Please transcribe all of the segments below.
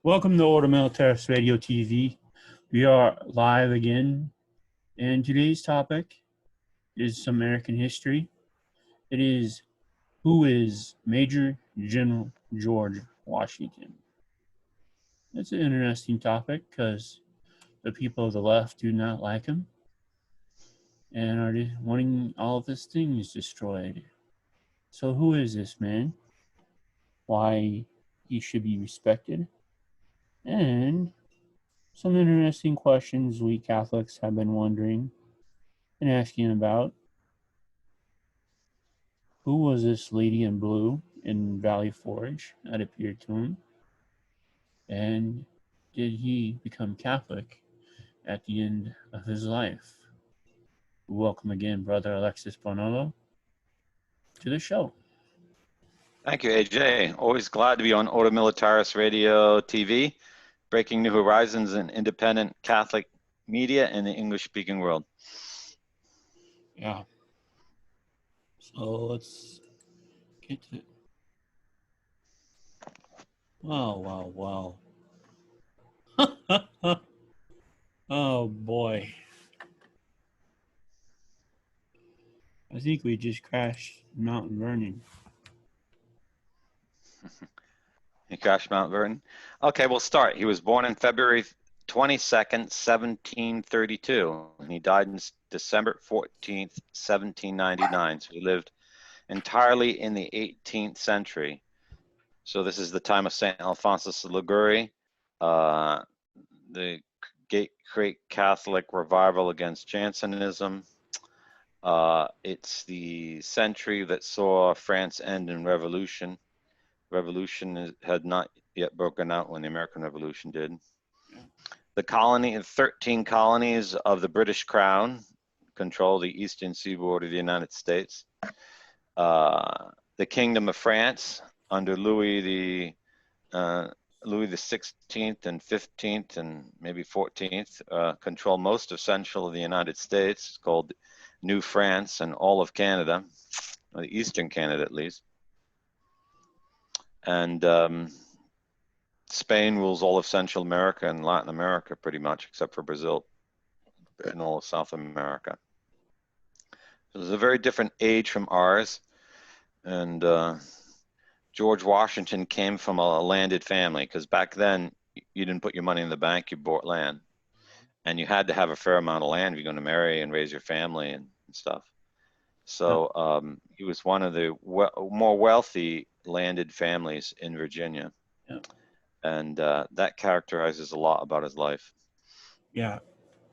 Welcome to Order Militaris Radio TV. We are live again, and today's topic is some American history. It is who is Major General George Washington? It's an interesting topic because the people of the left do not like him and are wanting all of his things destroyed. So, who is this man? Why he should be respected? And some interesting questions we Catholics have been wondering and asking about. Who was this lady in blue in Valley Forge that appeared to him? And did he become Catholic at the end of his life? Welcome again, Brother Alexis Bonello, to the show. Thank you, AJ. Always glad to be on Order Militaris Radio TV, breaking new horizons in independent Catholic media in the English-speaking world. Yeah. So let's get to it. Wow. Oh boy. I think we just crashed Mount Vernon. He crashed Mount Vernon. Okay, we'll start. He was born on February 22nd, 1732, and he died on December 14th, 1799. So he lived entirely in the 18th century. So this is the time of St. Alphonsus of Liguori, the great Catholic revival against Jansenism. It's the century that saw France end in revolution. Revolution had not yet broken out when the American Revolution did. The 13 colonies of the British Crown control the eastern seaboard of the United States. The Kingdom of France under Louis the 16th and 15th and maybe 14th control most of central of the United States. It's called New France and all of Canada, or the eastern Canada at least. And Spain rules all of Central America and Latin America pretty much, except for Brazil and all of South America. So it was a very different age from ours. And George Washington came from a landed family, because back then you didn't put your money in the bank, you bought land. And you had to have a fair amount of land if you're going to marry and raise your family and stuff. So he was one of the more wealthy landed families in Virginia. Yeah. And that characterizes a lot about his life. Yeah.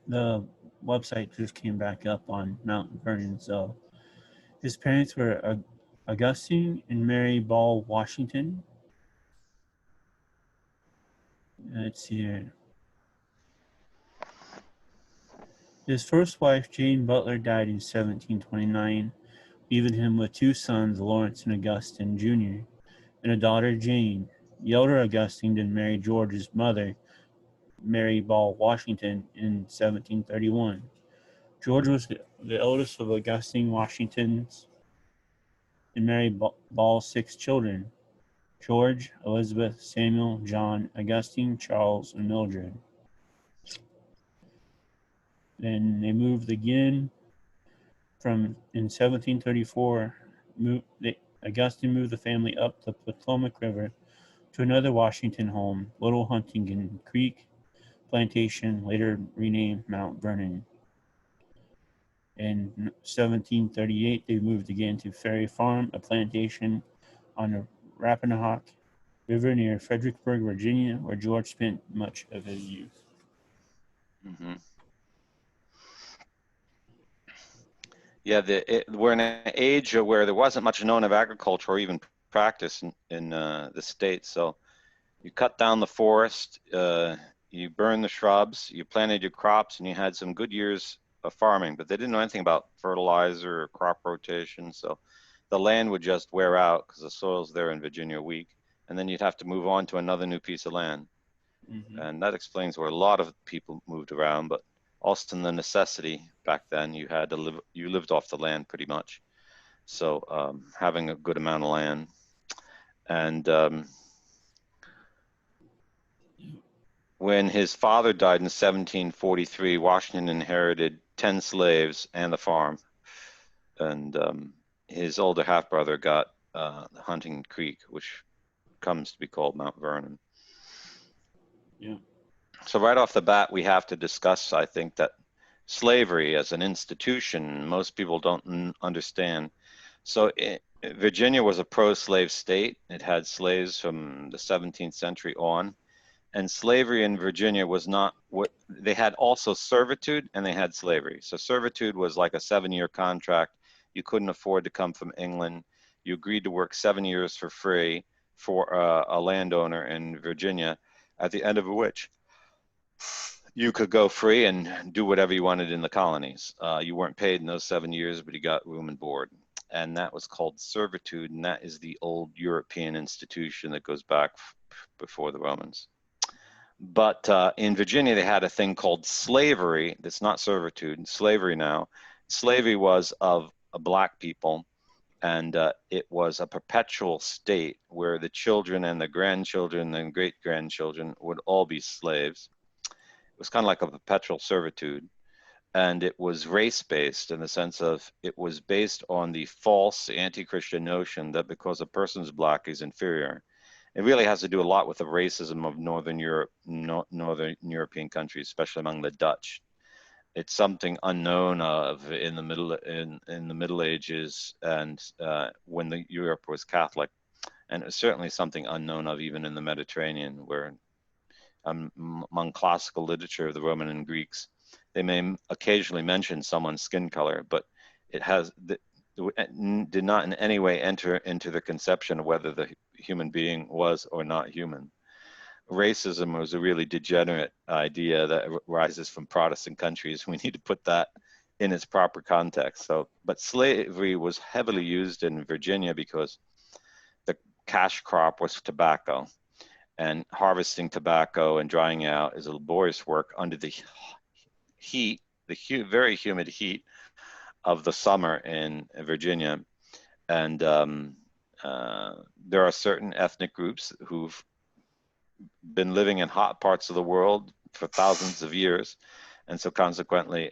The website just came back up on Mount Vernon. So his parents were Augustine and Mary Ball Washington. Let's see here. His first wife, Jane Butler, died in 1729, leaving him with two sons, Lawrence and Augustine Jr., and a daughter, Jane. The elder Augustine then married George's mother, Mary Ball Washington, in 1731. George was the eldest of Augustine Washington's and Mary Ball's 6 children: George, Elizabeth, Samuel, John, Augustine, Charles, and Mildred. Then they moved again in 1734. Augustine moved the family up the Potomac River to another Washington home, Little Huntington Creek Plantation, later renamed Mount Vernon. In 1738, they moved again to Ferry Farm, a plantation on the Rappahannock River near Fredericksburg, Virginia, where George spent much of his youth. Mm-hmm. Yeah, we're in an age where there wasn't much known of agriculture or even practice in the States. So you cut down the forest, you burn the shrubs, you planted your crops, and you had some good years of farming, but they didn't know anything about fertilizer or crop rotation. So the land would just wear out because the soils there in Virginia are weak. And then you'd have to move on to another new piece of land. Mm-hmm. And that explains where a lot of people moved around, but also in the necessity back then, you lived off the land pretty much. So having a good amount of land. And when his father died in 1743, Washington inherited 10 slaves and the farm. And his older half-brother got Huntington Creek, which comes to be called Mount Vernon. Yeah. So right off the bat, we have to discuss, I think, that slavery as an institution, most people don't understand. So Virginia was a pro-slave state. It had slaves from the 17th century on. And slavery in Virginia was not what they had. Also servitude, and they had slavery. So servitude was like a 7-year contract. You couldn't afford to come from England. You agreed to work 7 years for free for a landowner in Virginia, at the end of which you could go free and do whatever you wanted in the colonies. You weren't paid in those 7 years, but you got room and board. And that was called servitude, and that is the old European institution that goes back before the Romans. But in Virginia, they had a thing called slavery. That's not servitude, slavery now. Slavery was of black people, and it was a perpetual state where the children and the grandchildren and great-grandchildren would all be slaves. It was kind of like a perpetual servitude. And it was race-based in the sense of it was based on the false anti-Christian notion that because a person's black, he's inferior. It really has to do a lot with the racism of Northern Europe, Northern European countries, especially among the Dutch. It's something unknown of in the Middle Ages, and when Europe was Catholic, and it was certainly something unknown of even in the Mediterranean, where among classical literature of the Roman and Greeks, they may occasionally mention someone's skin color, but it did not in any way enter into the conception of whether the human being was or not human. Racism was a really degenerate idea that arises from Protestant countries. We need to put that in its proper context. So, but slavery was heavily used in Virginia because the cash crop was tobacco, and harvesting tobacco and drying out is a laborious work under the heat, very humid heat of the summer in Virginia. And there are certain ethnic groups who've been living in hot parts of the world for thousands of years, and so consequently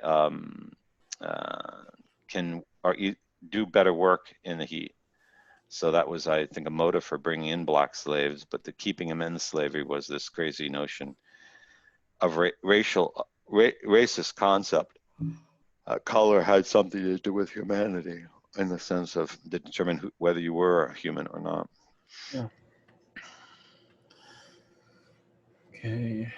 do better work in the heat. So that was, I think, a motive for bringing in black slaves, but the keeping them in slavery was this crazy notion of racist concept. Color had something to do with humanity in the sense of to determine whether you were a human or not. Yeah. Okay.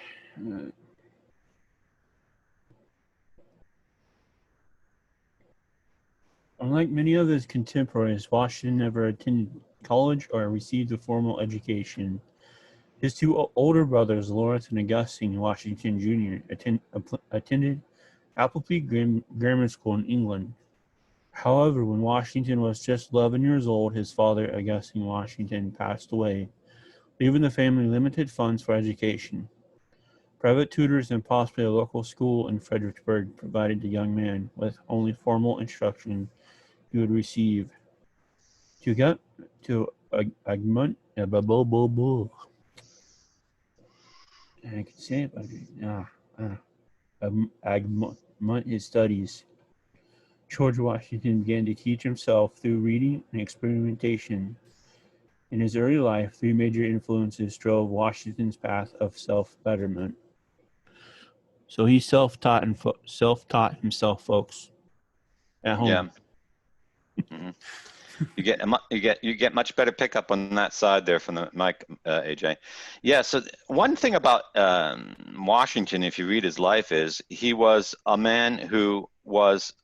Unlike many of his contemporaries, Washington never attended college or received a formal education. His two older brothers, Lawrence and Augustine Washington Jr., attended Appleby Grammar School in England. However, when Washington was just 11 years old, his father, Augustine Washington, passed away, leaving the family limited funds for education. Private tutors and possibly a local school in Fredericksburg provided the young man with only formal instruction he would receive. To get to augment, I can say it, augment his studies, George Washington began to teach himself through reading and experimentation. In his early life, three major influences drove Washington's path of self-betterment. So he self-taught himself, folks, at home. Yeah. Mm-hmm. You get much better pickup on that side there from the mic, AJ. Yeah. So one thing about Washington, if you read his life, is he was a man who was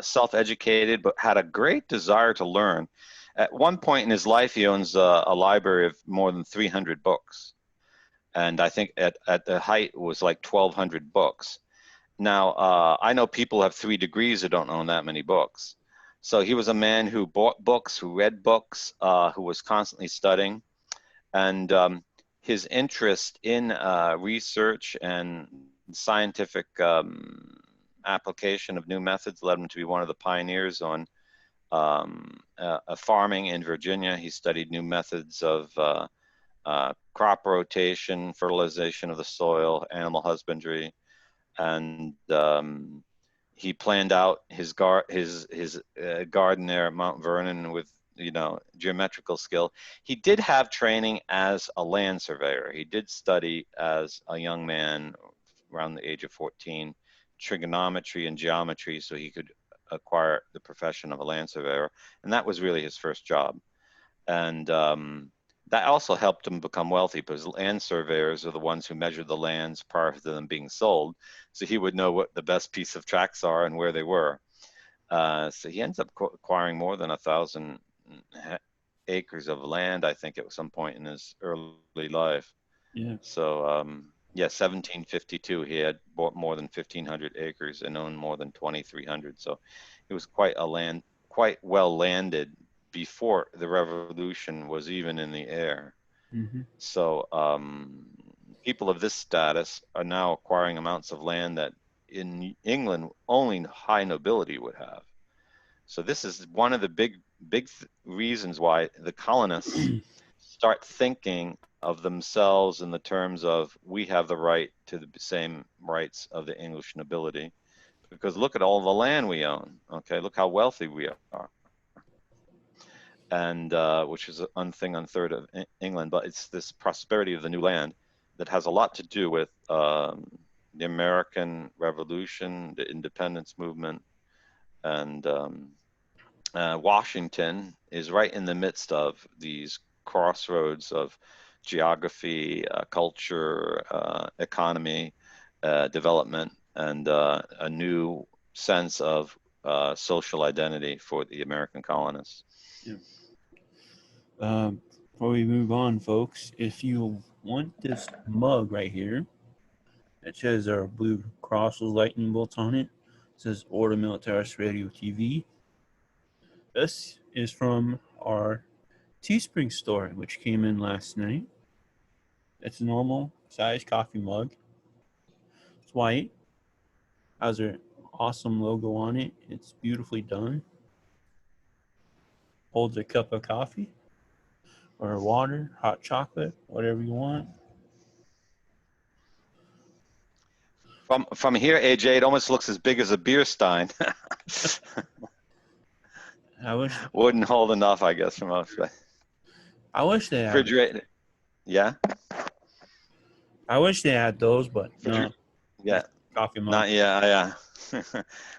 self-educated, but had a great desire to learn. At one point in his life, he owns a library of more than 300 books, and I think at the height it was like 1,200 books. Now I know people have 3 degrees that don't own that many books. So he was a man who bought books, who read books, who was constantly studying. And his interest in research and scientific application of new methods led him to be one of the pioneers on farming in Virginia. He studied new methods of crop rotation, fertilization of the soil, animal husbandry, and he planned out his garden there at Mount Vernon with geometrical skill. He did have training as a land surveyor. He did study as a young man around the age of 14 trigonometry and geometry, so he could acquire the profession of a land surveyor, and that was really his first job. And that also helped him become wealthy, because land surveyors are the ones who measure the lands prior to them being sold. So he would know what the best piece of tracts are and where they were. So he ends up acquiring more than 1,000 acres of land, I think, at some point in his early life. Yeah. So, 1752, he had bought more than 1,500 acres and owned more than 2,300. So it was quite well landed before the revolution was even in the air. Mm-hmm. So people of this status are now acquiring amounts of land that in England only high nobility would have. So this is one of the big reasons why the colonists start thinking of themselves in the terms of, we have the right to the same rights of the English nobility, because look at all the land we own. Okay, look how wealthy we are. And which is one thing unthird of England, but it's this prosperity of the new land that has a lot to do with the American Revolution, the independence movement, and Washington is right in the midst of these crossroads of geography, culture, economy, development, and a new sense of social identity for the American colonists. Yeah. Before we move on, folks, if you want this mug right here, it says our blue cross with lightning bolts on it. It says Order Militaris Radio TV. This is from our Teespring store, which came in last night. It's a normal size coffee mug. It's white. Has an awesome logo on it. It's beautifully done. Holds a cup of coffee or water, hot chocolate, whatever you want. From here, AJ, it almost looks as big as a beer stein. I wish Wouldn't hold enough, I guess, from us. I wish they had. Refrigerated. Yeah. I wish they had those, but no. Yeah. Coffee mug. Not yeah.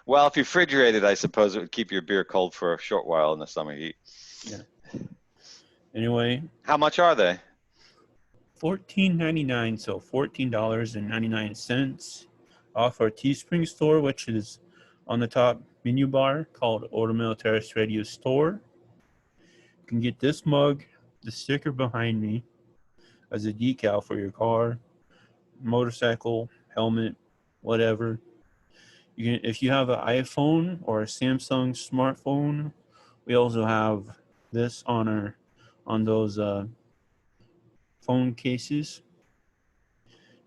Well, if you refrigerate it, I suppose it would keep your beer cold for a short while in the summer heat. Yeah. Anyway, how much are they? $14.99, so $14.99 off our Teespring store, which is on the top menu bar called Order Militaris Radio Store. You can get this mug, the sticker behind me, as a decal for your car, motorcycle, helmet, whatever. You can, if you have an iPhone or a Samsung smartphone, we also have this on those phone cases.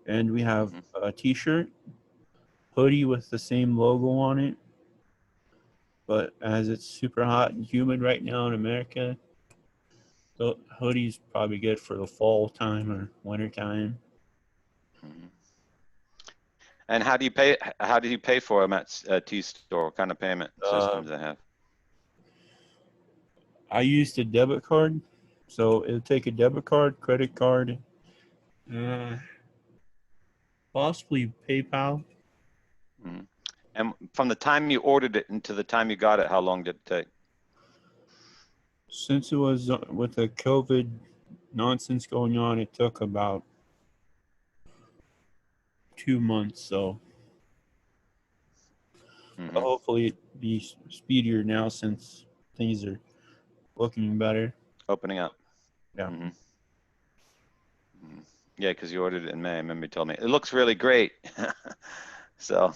And we have a t-shirt, hoodie with the same logo on it. But as it's super hot and humid right now in America, the hoodie's probably good for the fall time or winter time. Mm-hmm. And how do you pay? How do you pay for them at T-Store? What kind of payment system do they have? I used a debit card, so it'll take a debit card, credit card, possibly PayPal. Mm-hmm. And from the time you ordered it until the time you got it, how long did it take? Since it was with the COVID nonsense going on, it took about 2 months. So hopefully it be speedier now since things are looking better. Opening up. Yeah. Mm-hmm. Mm-hmm. Yeah, because you ordered it in May. I remember you told me. It looks really great. So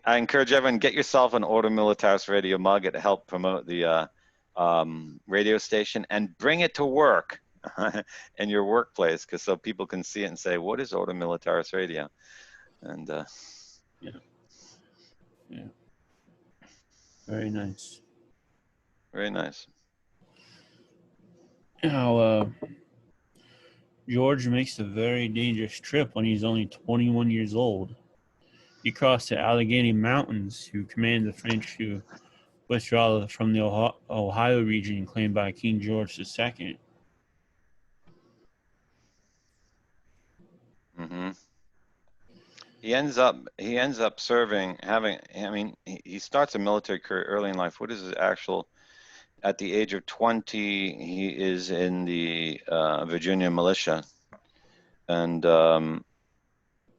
I encourage everyone, get yourself an Order Militaris Radio mug. It help promote the radio station, and bring it to work in your workplace, because so people can see it and say, what is Order Militaris Radio? And yeah. Very nice. Very nice. Now, George makes a very dangerous trip when he's only 21 years old. He crossed the Allegheny Mountains to command the French to withdraw from the Ohio region claimed by King George II. Hmm. He ends up serving, having. I mean, he starts a military career early in life. What is his actual? At the age of 20, he is in the Virginia militia, and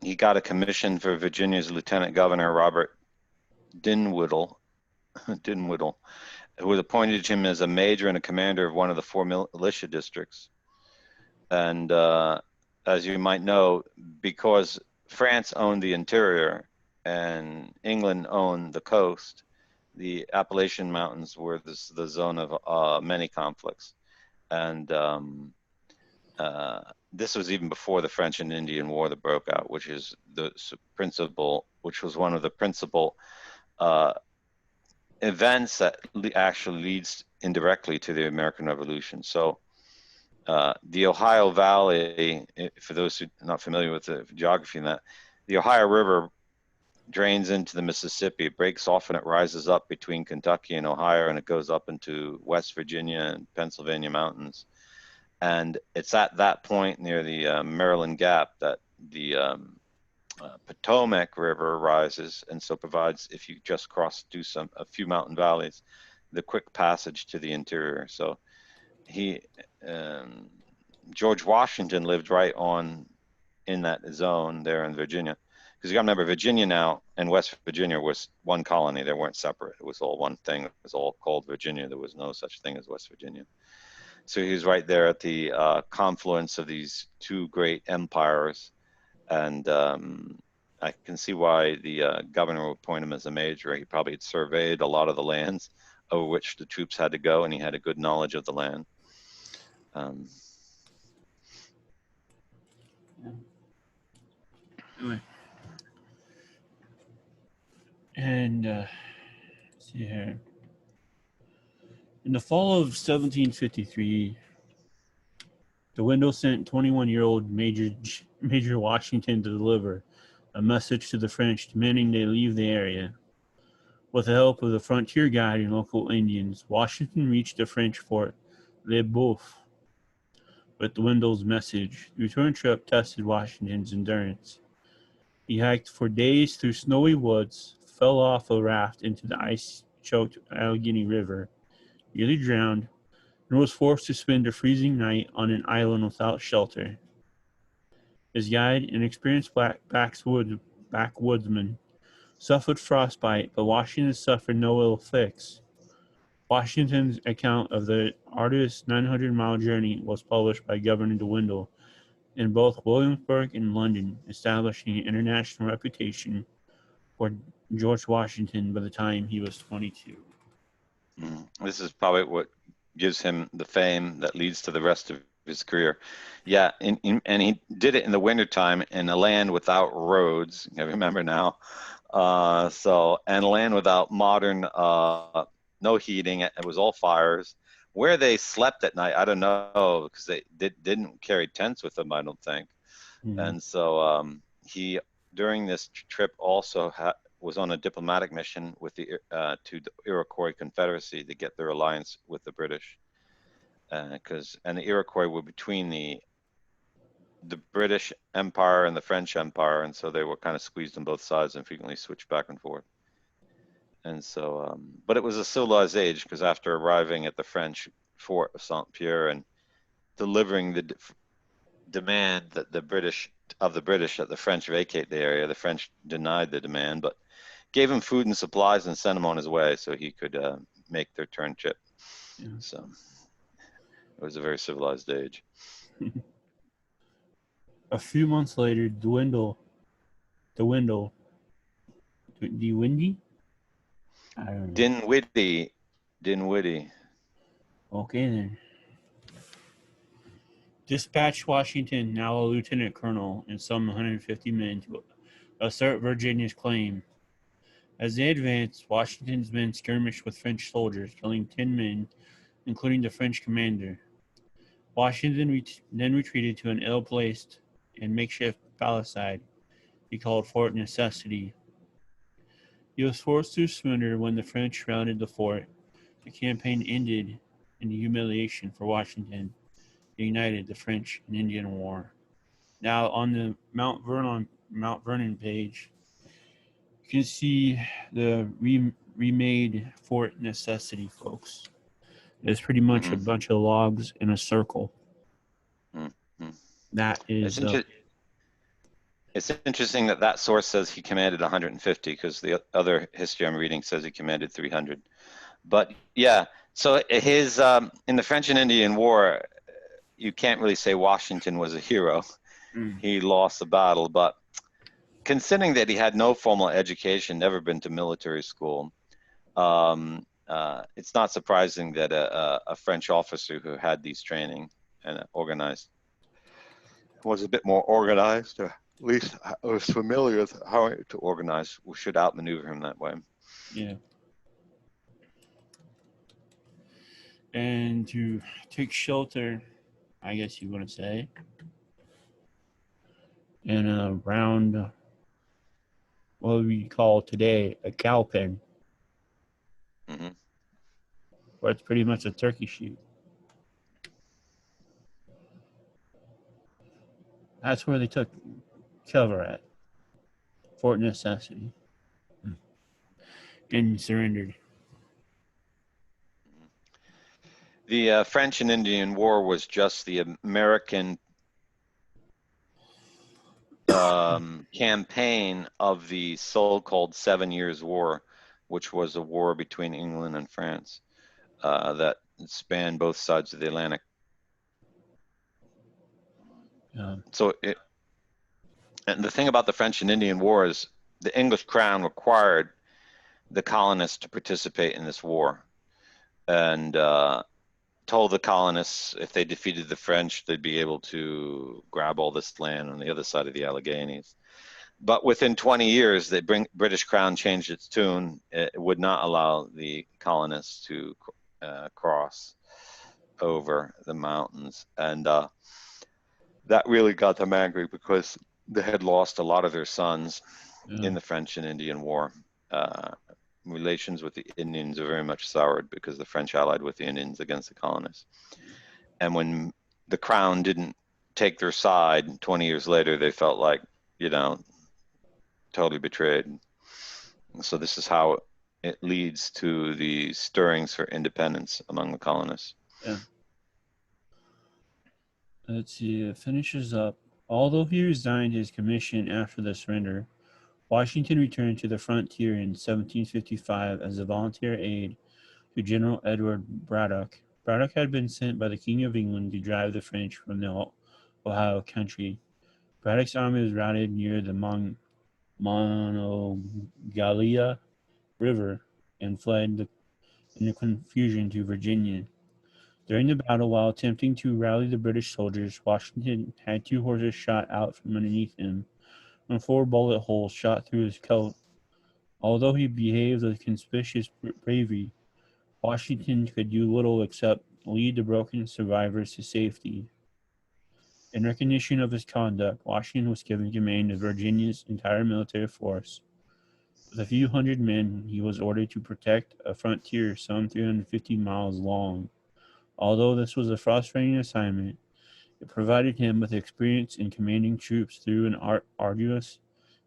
he got a commission for Virginia's Lieutenant Governor Robert Dinwiddie, Dinwiddie, who appointed him as a major and a commander of one of the four militia districts. And as you might know, because France owned the interior and England owned the coast, the Appalachian Mountains were the zone of many conflicts. And this was even before the French and Indian War that broke out, which is which was one of the principal uh, events that actually leads indirectly to the American Revolution. So the Ohio Valley, for those who are not familiar with the geography in that, the Ohio River drains into the Mississippi. It breaks off and it rises up between Kentucky and Ohio, and it goes up into West Virginia and Pennsylvania mountains. And it's at that point near the Maryland Gap that the Potomac River rises, and so provides, if you just do a few mountain valleys, the quick passage to the interior. So he, George Washington lived right on in that zone there in Virginia. Because you got to remember, Virginia now and West Virginia was one colony. They weren't separate. It was all one thing. It was all called Virginia. There was no such thing as West Virginia. So he was right there at the confluence of these two great empires. And I can see why the governor would appoint him as a major. He probably had surveyed a lot of the lands over which the troops had to go, and he had a good knowledge of the land. Anyway. And let's see here. In the fall of 1753, the window sent 21-year-old Major Washington to deliver a message to the French demanding they leave the area. With the help of the frontier guide and local Indians, Washington reached the French fort Le Boeuf with the window's message. The return trip tested Washington's endurance. He hiked for days through snowy woods, fell off a raft into the ice-choked Allegheny River, nearly drowned, and was forced to spend a freezing night on an island without shelter. His guide, an experienced backwoodsman, suffered frostbite, but Washington suffered no ill effects. Washington's account of the arduous 900-mile journey was published by Governor DeWindle in both Williamsburg and London, establishing an international reputation for George Washington by the time he was 22. This is probably what gives him the fame that leads to the rest of his career. Yeah, and he did it in the wintertime in a land without roads. I remember now. And land without modern, no heating. It was all fires. Where they slept at night, I don't know, because they didn't carry tents with them, I don't think. And so he, during this trip, also was on a diplomatic mission with to the Iroquois Confederacy to get their alliance with the British, and the Iroquois were between the British Empire and the French Empire, and so they were kind of squeezed on both sides and frequently switched back and forth. And so, but it was a civilized age, because after arriving at the French fort of Saint Pierre and delivering the demand that the British that the French vacate the area, the French denied the demand, but gave him food and supplies and sent him on his way so he could make their return trip. Yeah. So it was a very civilized age. A few months later, Dinwiddie? I don't know. Dinwiddie. Okay then. Dispatched Washington, now a lieutenant colonel, and some 150 men to assert Virginia's claim. As they advanced, Washington's men skirmished with French soldiers, killing 10 men, including the French commander. Washington then retreated to an ill-placed and makeshift palisade he called Fort Necessity. He was forced to surrender when the French surrounded the fort. The campaign ended in humiliation for Washington. It ignited the French and Indian War. Now on the Mount Vernon page, you can see the remade Fort Necessity, folks. It's pretty much a Mm-hmm. bunch of logs in a circle. Mm-hmm. That It's, is inter- it's interesting that that source says he commanded 150 because the other history I'm reading says he commanded 300. But yeah, so his in the French and Indian War, you can't really say Washington was a hero. He lost the battle, but considering that he had no formal education, never been to military school, it's not surprising that a French officer who had these training and organized was a bit more organized, or at least was familiar with how to organize, should outmaneuver him that way. yeah. And to take shelter, I guess you want to say, in a round, what we call today a cow pen, Mm-hmm. where it's pretty much a turkey shoot. That's where they took cover at Fort Necessity and surrendered. The French and Indian War was just the American campaign of the so-called 7 Years' War, which was a war between England and France that spanned both sides of the Atlantic. So, and the thing about the French and Indian War is the English crown required the colonists to participate in this war, and told the colonists if they defeated the French, they'd be able to grab all this land on the other side of the Alleghenies. But within 20 years, the British Crown changed its tune. It would not allow the colonists to cross over the mountains. And that really got them angry because they had lost a lot of their sons in the French and Indian War. Relations with the Indians are very much soured because the French allied with the Indians against the colonists. And when the Crown didn't take their side 20 years later, they felt like, totally betrayed. So this is how it leads to the stirrings for independence among the colonists. Yeah. Let's see. It finishes up. Although he resigned his commission after the surrender, Washington returned to the frontier in 1755 as a volunteer aide to General Edward Braddock. Braddock had been sent by the King of England to drive the French from the Ohio country. Braddock's army was routed near the Monongahela River and fled in the confusion to Virginia. During the battle, while attempting to rally the British soldiers, Washington had two horses shot out from underneath him, and four bullet holes shot through his coat. Although he behaved with conspicuous bravery, Washington could do little except lead the broken survivors to safety. In recognition of his conduct, Washington was given command of Virginia's entire military force. With a few hundred men, he was ordered to protect a frontier some 350 miles long. Although this was a frustrating assignment, it provided him with experience in commanding troops through an arduous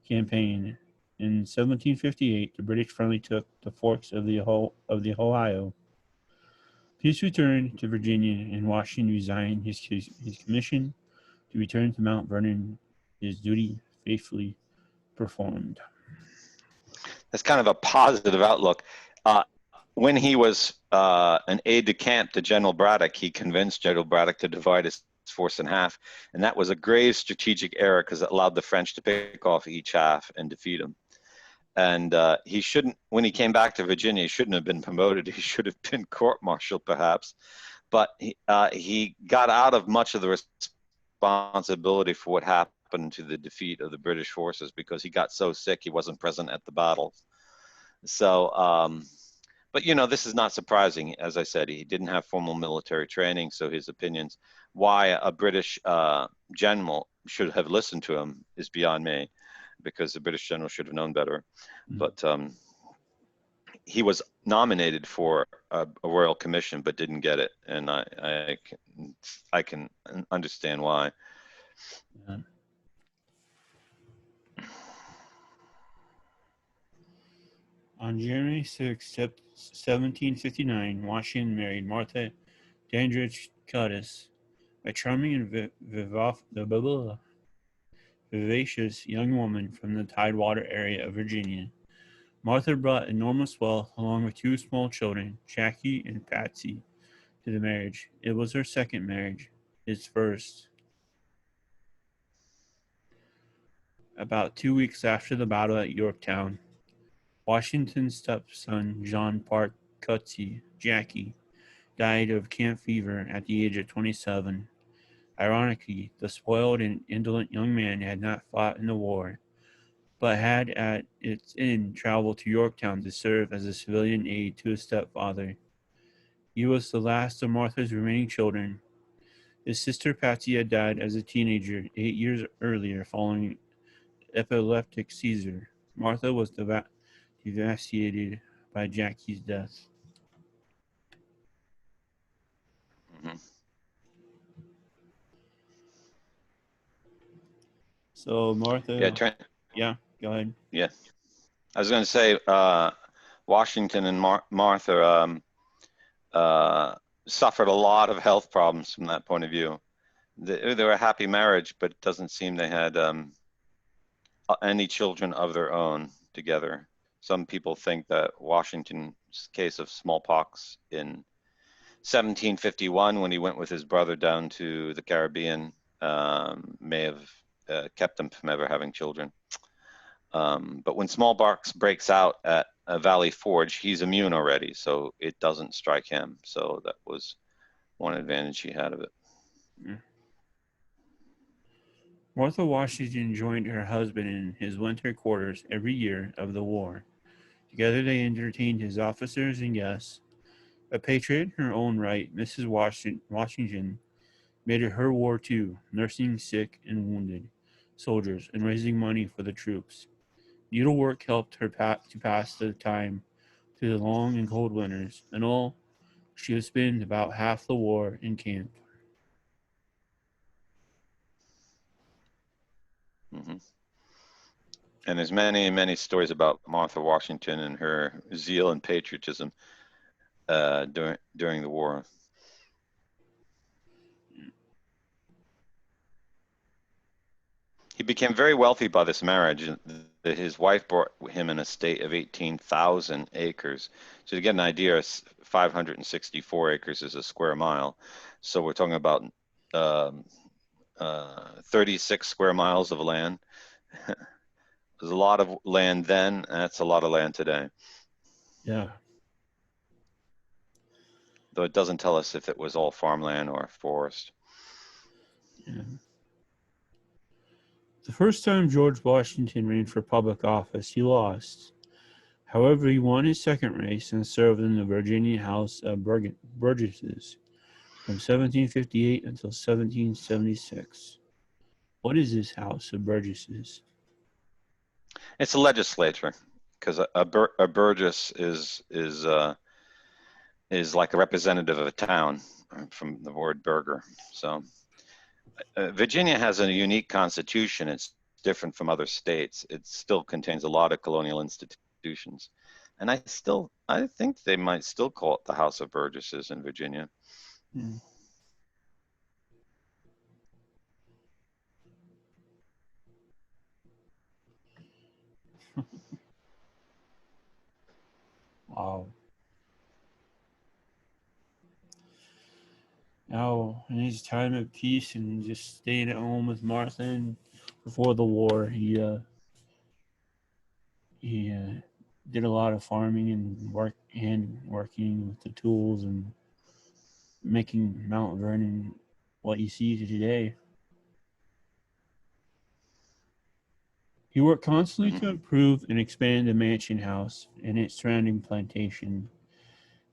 campaign. In 1758, the British finally took the forks of the Ohio. Peace returned to Virginia, and Washington resigned his commission to return to Mount Vernon, his duty faithfully performed. That's kind of a positive outlook. When he was an aide de camp to General Braddock, he convinced General Braddock to divide his force in half. And that was a grave strategic error because it allowed the French to pick off each half and defeat him. And he shouldn't, when he came back to Virginia, he shouldn't have been promoted. He should have been court-martialed, perhaps. But he got out of much of the responsibility for what happened to the defeat of the British forces because he got so sick he wasn't present at the battles. So, But you know, this is not surprising. As I said, he didn't have formal military training, so his opinions, why a British general should have listened to him, is beyond me, because the British general should have known better. But he was nominated for a royal commission, but didn't get it, and I can understand why. Yeah. On January 6, 1759, Washington married Martha Dandridge Cuddiss, a charming and vivacious young woman from the Tidewater area of Virginia. Martha brought enormous wealth along with two small children, Jackie and Patsy, to the marriage. It was her second marriage, his first. About 2 weeks after the battle at Yorktown, Washington's stepson, John Parke Cutty, Jackie, died of camp fever at the age of 27. Ironically, the spoiled and indolent young man had not fought in the war, but had at its end traveled to Yorktown to serve as a civilian aide to his stepfather. He was the last of Martha's remaining children. His sister Patsy had died as a teenager 8 years earlier following epileptic seizure. Martha was devastated by Jackie's death. Mhm. So Yeah, Martha, yeah, go ahead. yeah. I was going to say, Washington and Martha suffered a lot of health problems from that point of view. They were a happy marriage, but it doesn't seem they had any children of their own together. Some people think that Washington's case of smallpox in 1751, when he went with his brother down to the Caribbean, may have kept him from ever having children. But when smallpox breaks out at Valley Forge, he's immune already, so it doesn't strike him. So that was one advantage he had of it. Yeah. Martha Washington joined her husband in his winter quarters every year of the war. Together they entertained his officers and guests. A patriot in her own right, Mrs. Washington made it her war too, nursing sick and wounded soldiers and raising money for the troops. Needlework helped her to pass the time through the long and cold winters. In all, she would spend about half the war in camp. Hmm. And there's many, many stories about Martha Washington and her zeal and patriotism during the war. He became very wealthy by this marriage. His wife brought him an estate of 18,000 acres. So to get an idea, 564 acres is a square mile. So we're talking about 36 square miles of land. There's a lot of land then, and that's a lot of land today. Yeah. Though it doesn't tell us if it was all farmland or forest. Yeah. The first time George Washington ran for public office, he lost. However, he won his second race and served in the Virginia House of Burgesses from 1758 until 1776. What is this House of Burgesses? It's a legislature, because a burgess is like a representative of a town, from the word burger. So Virginia has a unique constitution. It's different from other states. It still contains a lot of colonial institutions. And I think they might still call it the House of Burgesses in Virginia. Hmm. Wow. Now, in his time of peace and just staying at home with Martha and before the war, he did a lot of farming and working with the tools and making Mount Vernon what you see today. He worked constantly Mm-hmm. to improve and expand the mansion house and its surrounding plantation.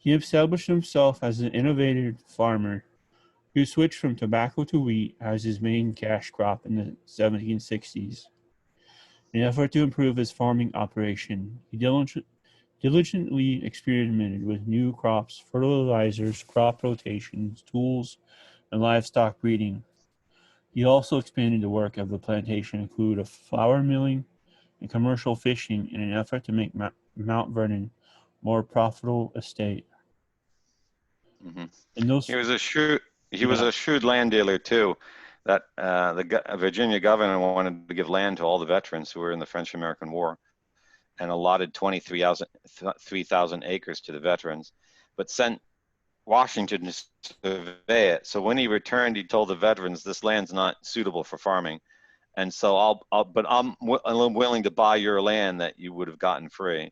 He established himself as an innovative farmer who switched from tobacco to wheat as his main cash crop in the 1760s. In an effort to improve his farming operation, he diligently experimented with new crops, fertilizers, crop rotations, tools, and livestock breeding. He also expanded the work of the plantation to include a flour milling and commercial fishing in an effort to make Mount Vernon more profitable estate. Hmm. And He those, was a shrewd he was yeah, a shrewd land dealer too. That Virginia governor wanted to give land to all the veterans who were in the French-American War, and allotted 3,000 acres to the veterans, but sent Washington to survey it. So when he returned, he told the veterans, "This land's not suitable for farming, and so but I'm willing to buy your land that you would have gotten free."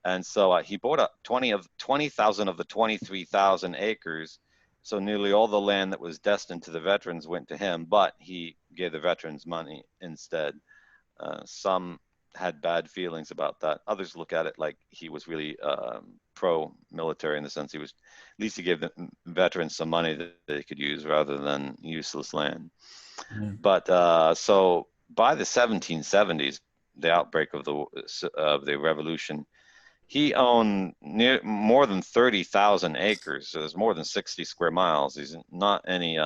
And so he bought up 20,000 of the 23,000 acres. So nearly all the land that was destined to the veterans went to him, but he gave the veterans money instead. Some had bad feelings about that. Others look at it like he was really pro-military in the sense he was, at least he gave the veterans some money that they could use rather than useless land. yeah, But so by the 1770s, the outbreak of the revolution, he owned more than 30,000 acres. So there's more than 60 square miles. He's not any.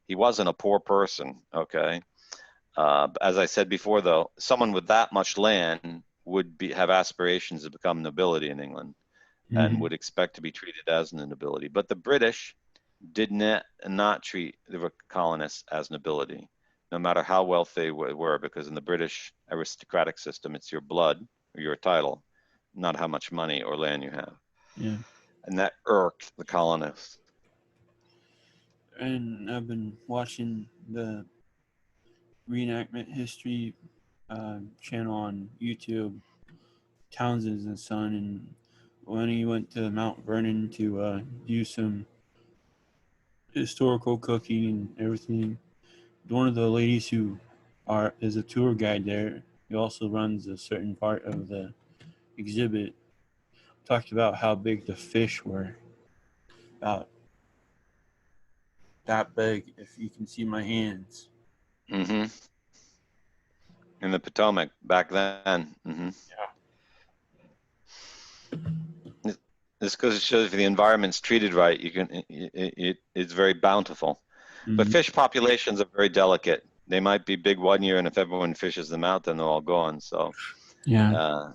He wasn't a poor person. Okay. As I said before, though, someone with that much land would have aspirations to become nobility in England and mhm, would expect to be treated as a nobility. But the British did not treat the colonists as nobility, no matter how wealthy they were, because in the British aristocratic system, it's your blood or your title, not how much money or land you have. yeah. And that irked the colonists. And I've been watching the reenactment history channel on YouTube, Townsend's and Son, and when he went to Mount Vernon to do some historical cooking and everything, one of the ladies who is a tour guide there, he also runs a certain part of the exhibit, talked about how big the fish were, about that big. If you can see my hands. Hmm. In the Potomac back then. Hmm. This goes to show if the environment's treated right, it's very bountiful. But Mm-hmm. fish populations are very delicate. They might be big one year, and if everyone fishes them out, then they're all gone. So, Yeah. uh,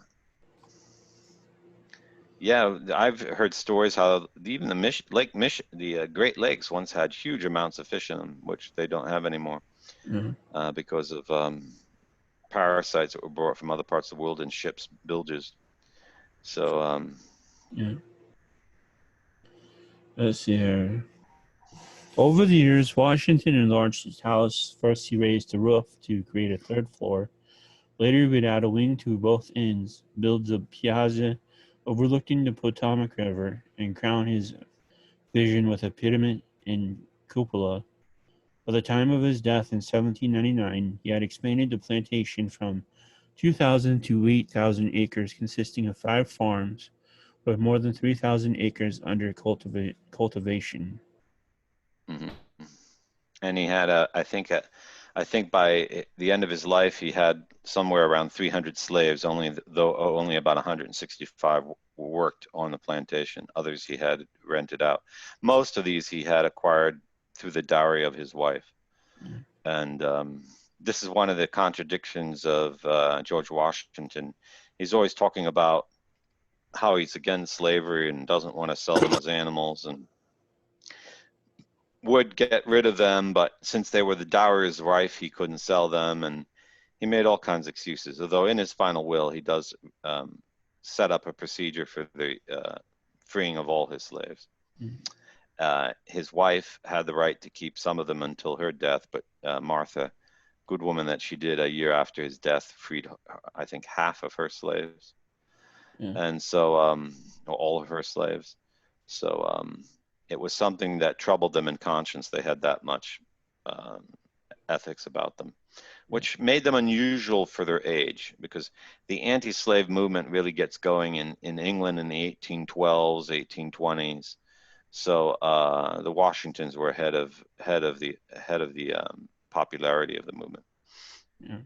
yeah, I've heard stories how even the Great Lakes once had huge amounts of fish in them, which they don't have anymore Yeah. because of parasites that were brought from other parts of the world in ships' bilges. So, Yeah. Let's see here. Over the years, Washington enlarged his house. First, he raised the roof to create a third floor. Later, he would add a wing to both ends, build a piazza overlooking the Potomac River, and crown his vision with a pyramid and cupola. By the time of his death in 1799, he had expanded the plantation from 2,000 to 8,000 acres, consisting of 5 farms, with more than 3,000 acres under cultivation. mhm. And he had I think by the end of his life, he had somewhere around 300 slaves. Though only about 165 worked on the plantation. Others he had rented out. Most of these he had acquired through the dowry of his wife. And this is one of the contradictions of George Washington. He's always talking about how he's against slavery and doesn't want to sell them as animals and would get rid of them, but since they were the dowry of his wife, he couldn't sell them, and he made all kinds of excuses. Although in his final will, he does set up a procedure for the freeing of all his slaves. Mhm. His wife had the right to keep some of them until her death, but Martha, good woman that she did a year after his death, freed, I think, half of her slaves, Yeah. and so all of her slaves. So it was something that troubled them in conscience. They had that much um, ethics about them, which made them unusual for their age, because the anti-slave movement really gets going in England in the 1812s, 1820s. So the Washingtons were ahead of the popularity of the movement. Yeah.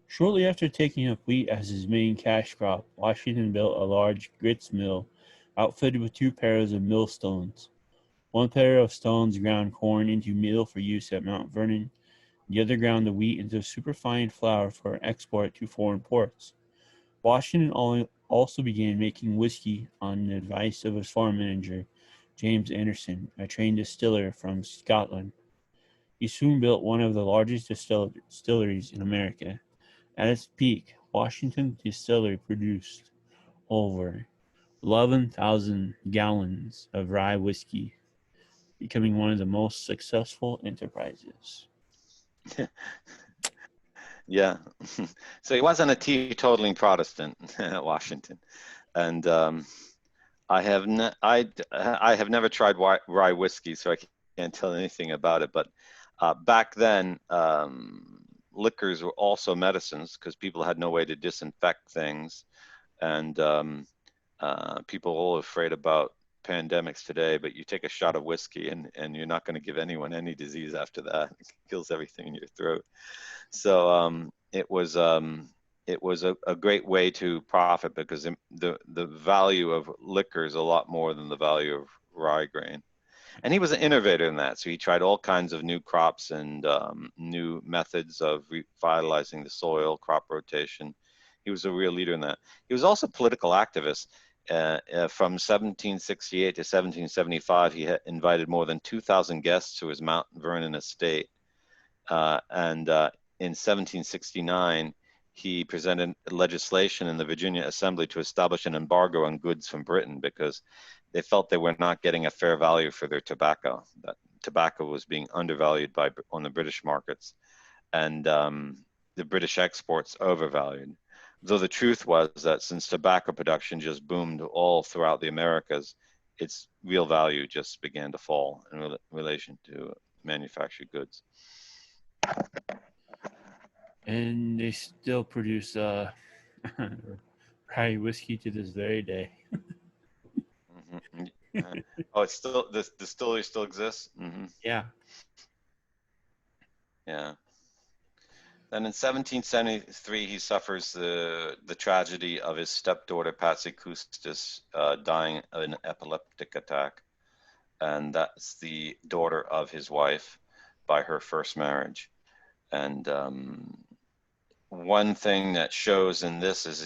Shortly after taking up wheat as his main cash crop, Washington built a large grits mill outfitted with 2 pairs of millstones. One pair of stones ground corn into meal for use at Mount Vernon, the other ground the wheat into superfine flour for export to foreign ports. Washington also began making whiskey on the advice of his farm manager, James Anderson, a trained distiller from Scotland. He soon built one of the largest distilleries in America. At its peak, Washington Distillery produced over 11,000 gallons of rye whiskey, becoming one of the most successful enterprises. Yeah. So he wasn't a teetotaling Protestant, Washington. And I have never tried rye whiskey, so I can't tell anything about it. But back then, liquors were also medicines because people had no way to disinfect things, and people are all afraid about pandemics today. But you take a shot of whiskey, and you're not going to give anyone any disease after that. It kills everything in your throat. So it was a great way to profit, because the value of liquor is a lot more than the value of rye grain. And he was an innovator in that. So he tried all kinds of new crops and new methods of revitalizing the soil, crop rotation. He was a real leader in that. He was also a political activist. From 1768 to 1775, he had invited more than 2,000 guests to his Mount Vernon estate. And in 1769, he presented legislation in the Virginia Assembly to establish an embargo on goods from Britain, because they felt they were not getting a fair value for their tobacco. That tobacco was being undervalued on the British markets, and the British exports overvalued. Though the truth was that since tobacco production just boomed all throughout the Americas, its real value just began to fall in relation to manufactured goods. And they still produce rye whiskey to this very day. Mm-hmm. Oh, it's still, this distillery still exists. Mm-hmm. Yeah. Yeah. Then in 1773, he suffers the tragedy of his stepdaughter Patsy Custis dying of an epileptic attack, and that's the daughter of his wife by her first marriage. And one thing that shows in this is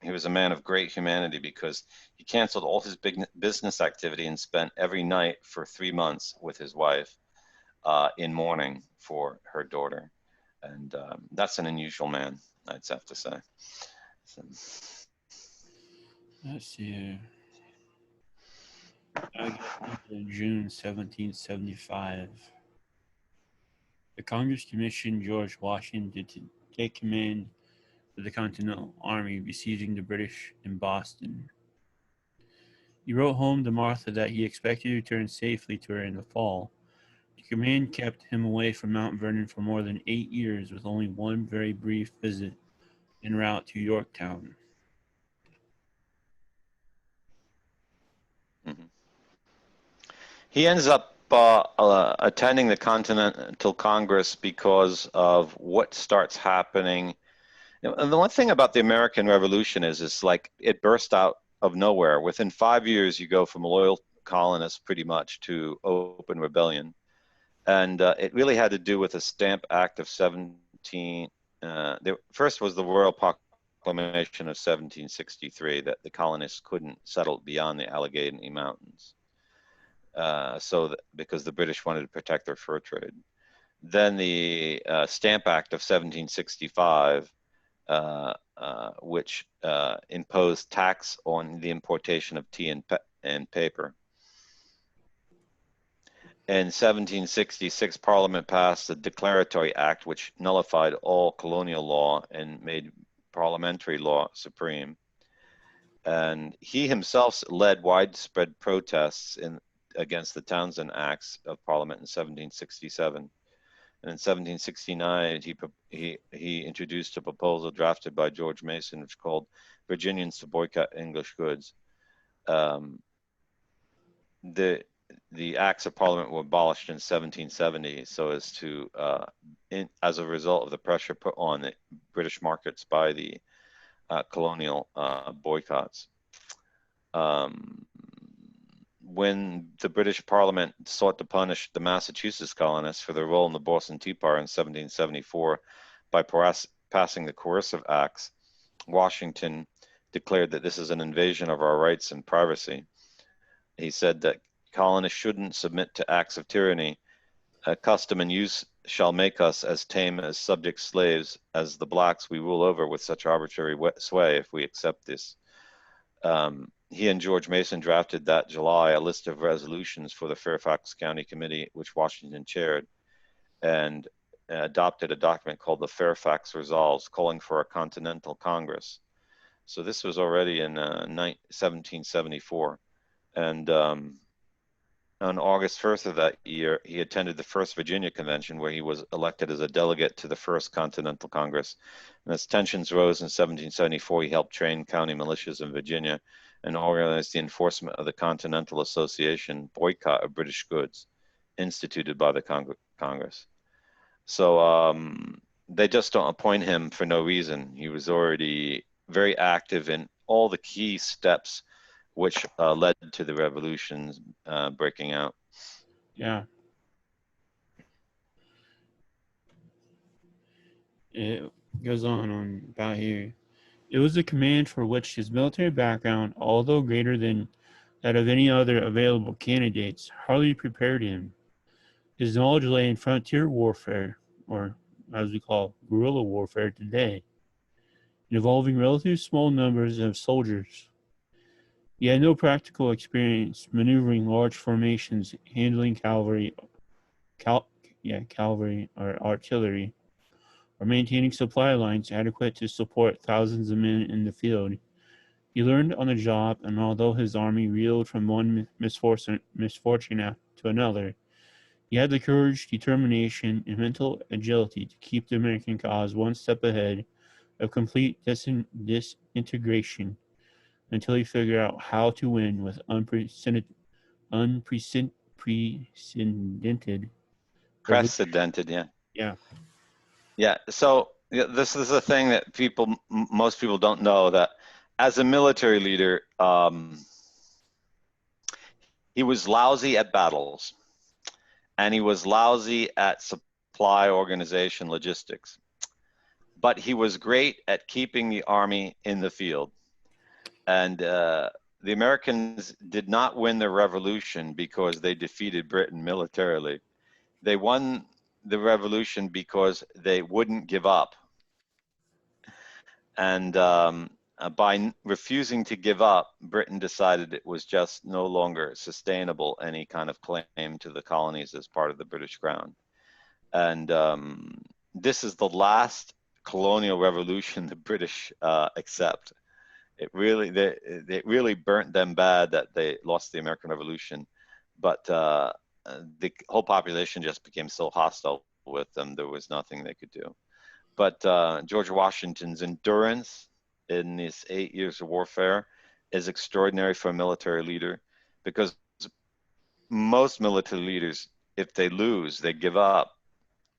he was a man of great humanity, because he canceled all his big business activity and spent every night for 3 months with his wife in mourning for her daughter. And that's an unusual man, I'd have to say. So. Let's see here. In June 1775, the Congress commissioned George Washington to take command of the Continental Army besieging the British in Boston. He wrote home to Martha that he expected to return safely to her in the fall. The command kept him away from Mount Vernon for more than 8 years, with only one very brief visit en route to Yorktown. Mm-hmm. He ends up attending the Continental Congress because of what starts happening. And the one thing about the American Revolution is it's like it burst out of nowhere. Within 5 years, you go from a loyal colonist pretty much to open rebellion. And it really had to do with the Stamp Act of 17. First was the Royal Proclamation of 1763 that the colonists couldn't settle beyond the Allegheny Mountains. Because the British wanted to protect their fur trade. Then the Stamp Act of 1765, which imposed tax on the importation of tea and paper. In 1766, Parliament passed the Declaratory Act, which nullified all colonial law and made parliamentary law supreme. And he himself led widespread protests against the Townshend Acts of Parliament in 1767. And in 1769, he introduced a proposal drafted by George Mason, which called Virginians to boycott English goods. The Acts of Parliament were abolished in 1770, so as to, as a result of the pressure put on the British markets by the colonial boycotts. When the British Parliament sought to punish the Massachusetts colonists for their role in the Boston Tea Party in 1774 by passing the Coercive Acts, Washington declared that this is an invasion of our rights and privacy. He said that colonists shouldn't submit to acts of tyranny. Custom and use shall make us as tame as subject slaves as the blacks we rule over with such arbitrary sway if we accept this. He and George Mason drafted that July a list of resolutions for the Fairfax County Committee, which Washington chaired, and adopted a document called the Fairfax Resolves, calling for a Continental Congress. So this was already in 1774. And on August 1st of that year, he attended the First Virginia Convention, where he was elected as a delegate to the First Continental Congress. And as tensions rose in 1774, he helped train county militias in Virginia and organized the enforcement of the Continental Association boycott of British goods instituted by the Congress. So they just don't appoint him for no reason. He was already very active in all the key steps which led to the revolutions breaking out. Yeah. It goes on about here. It was a command for which his military background, although greater than that of any other available candidates, hardly prepared him. His knowledge lay in frontier warfare, or as we call guerrilla warfare today, involving relatively small numbers of soldiers. He had no practical experience maneuvering large formations, handling cavalry or artillery, or maintaining supply lines adequate to support thousands of men in the field. He learned on the job, and although his army reeled from one misfortune to another, he had the courage, determination, and mental agility to keep the American cause one step ahead of complete disintegration until he figured out how to win with unprecedented Precedented, yeah. Yeah. Yeah, so this is a thing that most people don't know, that as a military leader, he was lousy at battles, and he was lousy at supply organization logistics. But he was great at keeping the army in the field. And the Americans did not win the revolution because they defeated Britain militarily. They won the revolution because they wouldn't give up. And by refusing to give up, Britain decided it was just no longer sustainable, any kind of claim to the colonies as part of the British Crown. And this is the last colonial revolution the British accept. It really burnt them bad that they lost the American Revolution, but the whole population just became so hostile with them, there was nothing they could do. But George Washington's endurance in these 8 years of warfare is extraordinary for a military leader, because most military leaders, if they lose, they give up.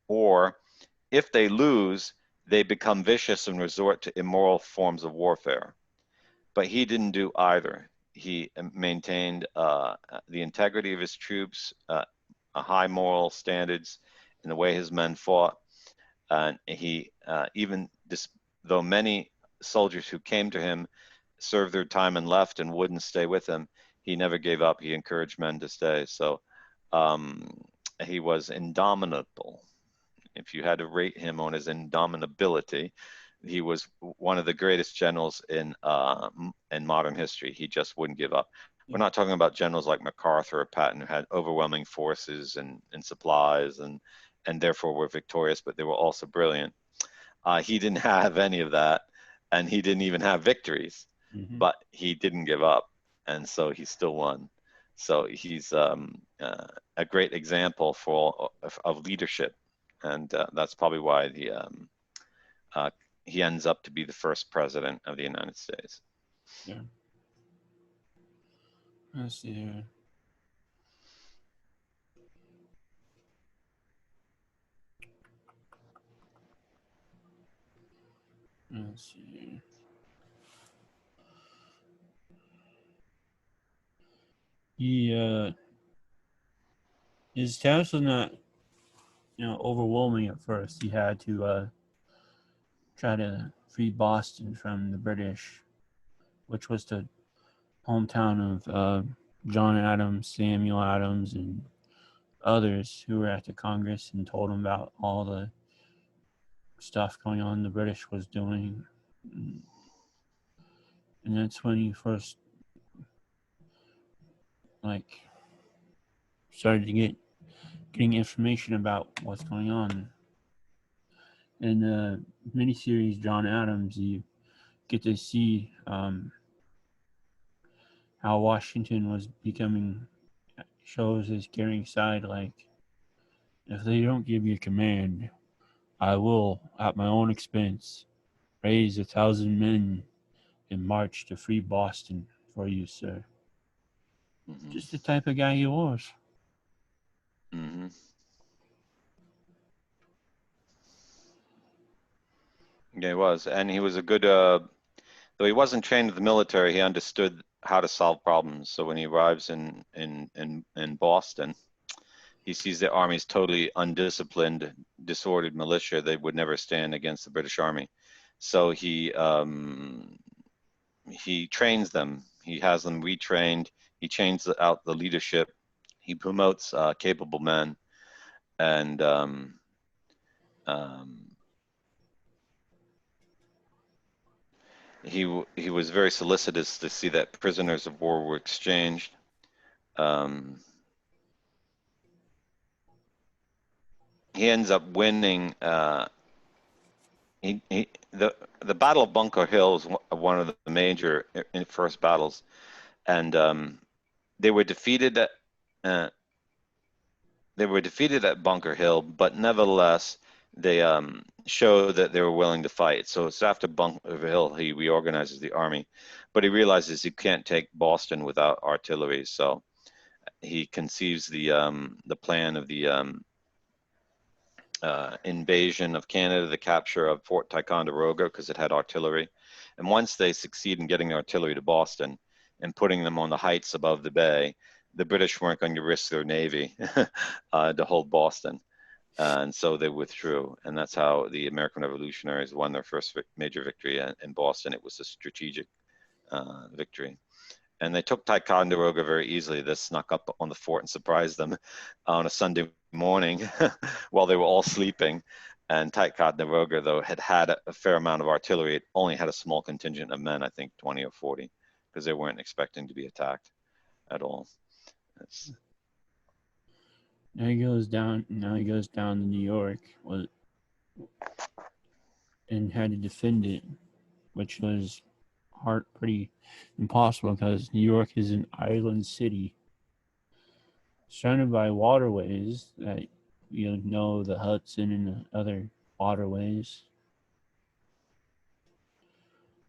Or if they lose, they become vicious and resort to immoral forms of warfare. But he didn't do either. He maintained the integrity of his troops, a high moral standards in the way his men fought. And he, though many soldiers who came to him served their time and left and wouldn't stay with him, he never gave up. He encouraged men to stay. So he was indomitable. If you had to rate him on his indomitability, he was one of the greatest generals in modern history. He just wouldn't give up. We're not talking about generals like MacArthur or Patton, who had overwhelming forces and supplies and therefore were victorious, but they were also brilliant. He didn't have any of that, and he didn't even have victories, but he didn't give up, and so he still won. So he's a great example of leadership, and that's probably why he ends up to be the first president of the United States. Yeah. Let's see here. Let's see here. He his task was not, overwhelming at first. He had to try to free Boston from the British, which was the hometown of John Adams, Samuel Adams, and others who were at the Congress and told him about all the stuff going on the British was doing. And that's when he first like started to getting information about what's going on. In the miniseries John Adams, you get to see how Washington was becoming, shows his caring side. Like, if they don't give you a command, I will, at my own expense, raise 1,000 men and march to free Boston for you, sir. Mm-hmm. Just the type of guy he was. Mm-hmm. Yeah, he was, and he was a good. Though he wasn't trained in the military, he understood how to solve problems. So when he arrives in Boston, he sees the army's totally undisciplined, disordered militia. They would never stand against the British army. So he trains them. He has them retrained. He changes out the leadership. He promotes capable men, and he was very solicitous to see that prisoners of war were exchanged. He ends up winning. The Battle of Bunker Hill is one of the major first battles, and they were defeated at Bunker Hill, but nevertheless they showed that they were willing to fight. So it's after Bunker Hill he reorganizes the army, but he realizes he can't take Boston without artillery. So he conceives the plan of the invasion of Canada, the capture of Fort Ticonderoga because it had artillery. And once they succeed in getting artillery to Boston and putting them on the heights above the bay, the British weren't going to risk their navy to hold Boston. And so they withdrew. And that's how the American Revolutionaries won their first major victory in Boston. It was a strategic victory. And they took Ticonderoga very easily. They snuck up on the fort and surprised them on a Sunday morning while they were all sleeping. And Ticonderoga, though, had a fair amount of artillery. It only had a small contingent of men, I think 20 or 40, because they weren't expecting to be attacked at all. Now he goes down to New York and had to defend it, which was pretty impossible because New York is an island city surrounded by waterways that the Hudson and the other waterways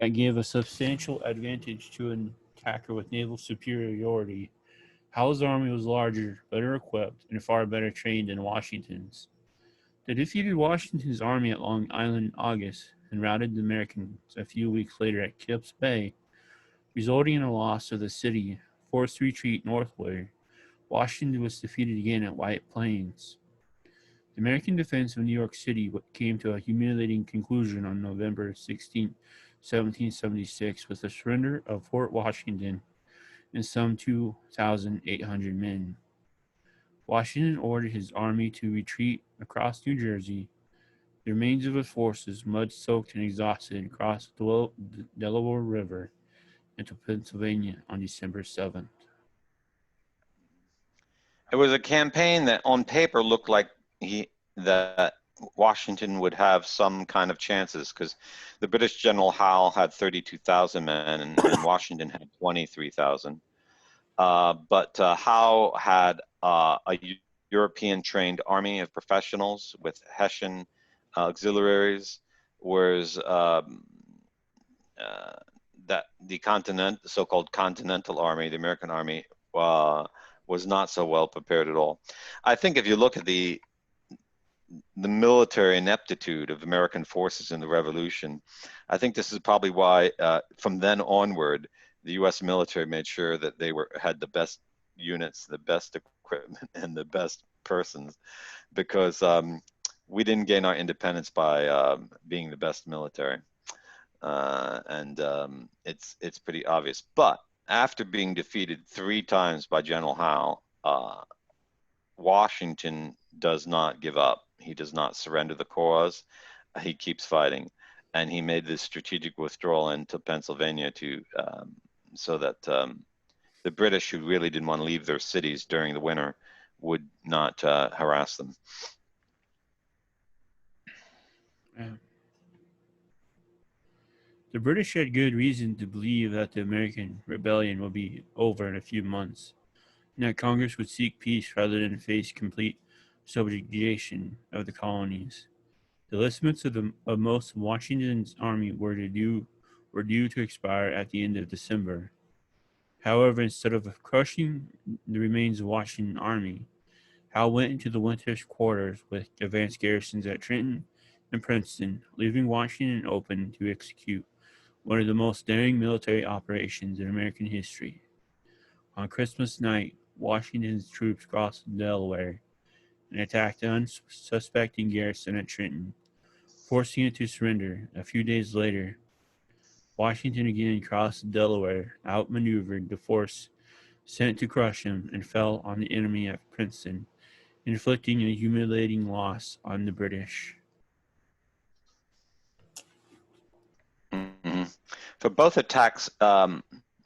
that gave a substantial advantage to an attacker with naval superiority. Howe's army was larger, better equipped, and far better trained than Washington's. They defeated Washington's army at Long Island in August and routed the Americans a few weeks later at Kips Bay, resulting in a loss of the city, forced to retreat northward. Washington was defeated again at White Plains. The American defense of New York City came to a humiliating conclusion on November 16, 1776, with the surrender of Fort Washington and some 2,800 men. Washington ordered his army to retreat across New Jersey. The remains of his forces, mud-soaked and exhausted, crossed the Delaware River into Pennsylvania on December 7th. It was a campaign that on paper looked like that Washington would have some kind of chances because the British General Howe had 32,000 men and Washington had 23,000. But Howe had a European-trained army of professionals with Hessian auxiliaries, whereas that the so-called Continental Army, the American Army, was not so well prepared at all. I think if you look at the military ineptitude of American forces in the Revolution, I think this is probably why, from then onward, the U.S. military made sure that they had the best units, the best equipment, and the best persons, because we didn't gain our independence by being the best military, and it's pretty obvious. But after being defeated 3 times by General Howe, Washington does not give up. He does not surrender the cause. He keeps fighting, and he made this strategic withdrawal into Pennsylvania so that the British, who really didn't want to leave their cities during the winter, would not harass them. Yeah. The British had good reason to believe that the American rebellion would be over in a few months, and that Congress would seek peace rather than face complete subjugation of the colonies. The enlistments of most of Washington's army were due to expire at the end of December. However, instead of crushing the remains of Washington army, Howe went into the winter's quarters with advanced garrisons at Trenton and Princeton, leaving Washington open to execute one of the most daring military operations in American history. On Christmas night, Washington's troops crossed the Delaware and attacked the unsuspecting garrison at Trenton, forcing it to surrender. A few days later, Washington again crossed the Delaware, outmaneuvered the force sent to crush him, and fell on the enemy at Princeton, inflicting a humiliating loss on the British. Mm-hmm. For both attacks,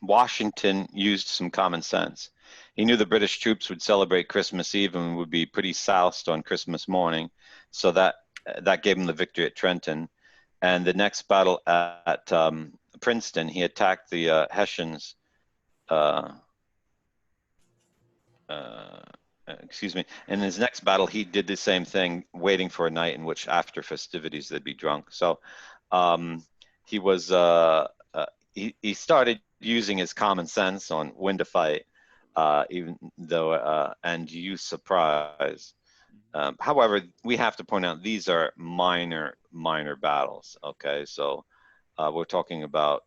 Washington used some common sense. He knew the British troops would celebrate Christmas Eve and would be pretty soused on Christmas morning, so that gave him the victory at Trenton. And the next battle at Princeton, he attacked the Hessians. Excuse me. In his next battle, he did the same thing, waiting for a night in which, after festivities, they'd be drunk. So he was he started using his common sense on when to fight, even though and use surprise. However, we have to point out these are minor battles. Okay, so we're talking about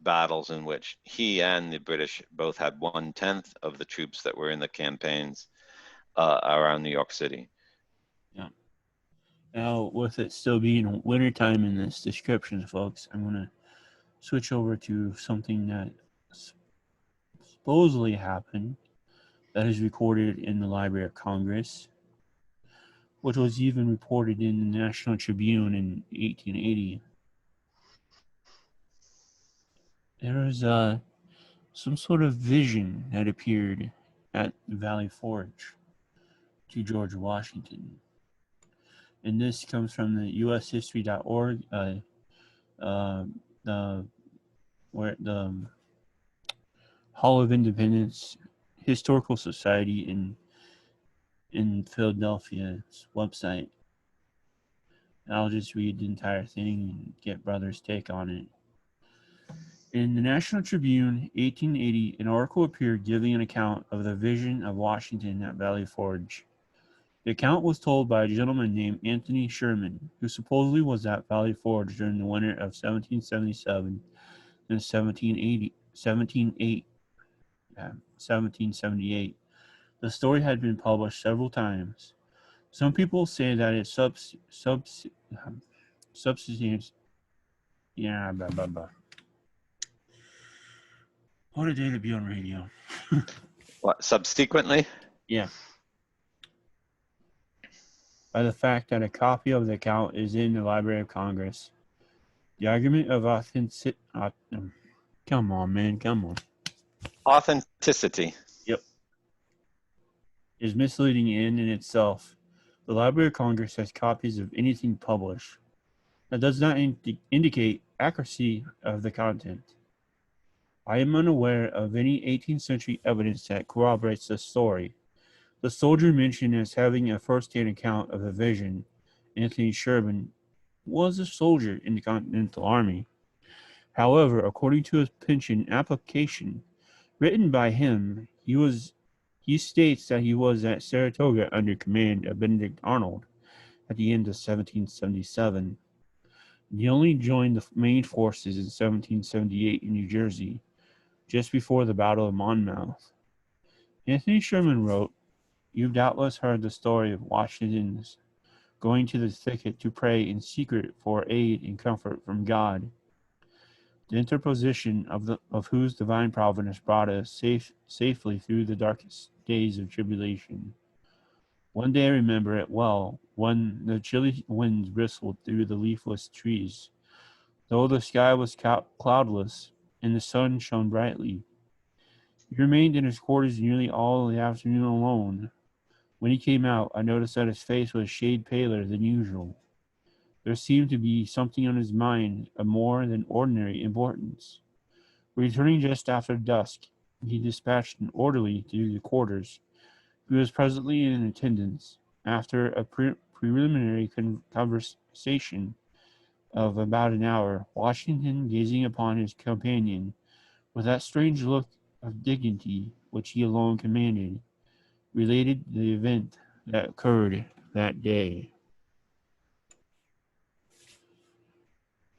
battles in which he and the British both had 1/10 of the troops that were in the campaigns around New York City. Yeah. Now, with it still being wintertime in this description, folks, I'm going to switch over to something that supposedly happened that is recorded in the Library of Congress, which was even reported in the National Tribune in 1880. There was some sort of vision that appeared at Valley Forge to George Washington. And this comes from the ushistory.org, the Hall of Independence Historical Society in Philadelphia's website. And I'll just read the entire thing and get brother's take on it. In the National Tribune, 1880, an article appeared giving an account of the vision of Washington at Valley Forge. The account was told by a gentleman named Anthony Sherman, who supposedly was at Valley Forge during the winter of 1777 and 1778. The story had been published several times. Some people say that it substitutes. Yeah, blah, blah, blah. What a day to be on radio. What, subsequently? Yeah. By the fact that a copy of the account is in the Library of Congress. The argument of authenticity. Come on, man. Come on. Authenticity. Yep. Is misleading in itself. The Library of Congress has copies of anything published. That does not indicate accuracy of the content. I am unaware of any 18th century evidence that corroborates this story. The soldier mentioned as having a first-hand account of a vision, Anthony Sherman, was a soldier in the Continental Army. However, according to his pension application written by him, he states that he was at Saratoga under command of Benedict Arnold at the end of 1777. He only joined the main forces in 1778 in New Jersey, just before the Battle of Monmouth. Anthony Sherman wrote, "You've doubtless heard the story of Washington's going to the thicket to pray in secret for aid and comfort from God, the interposition of whose divine providence brought us safely through the darkest days of tribulation. One day I remember it well, when the chilly winds bristled through the leafless trees, though the sky was cloudless and the sun shone brightly. He remained in his quarters nearly all the afternoon alone. When he came out, I noticed that his face was a shade paler than usual. There seemed to be something on his mind of more than ordinary importance. Returning just after dusk, he dispatched an orderly to the quarters, who was presently in attendance. After a preliminary conversation of about an hour, Washington, gazing upon his companion with that strange look of dignity which he alone commanded, related the event that occurred that day."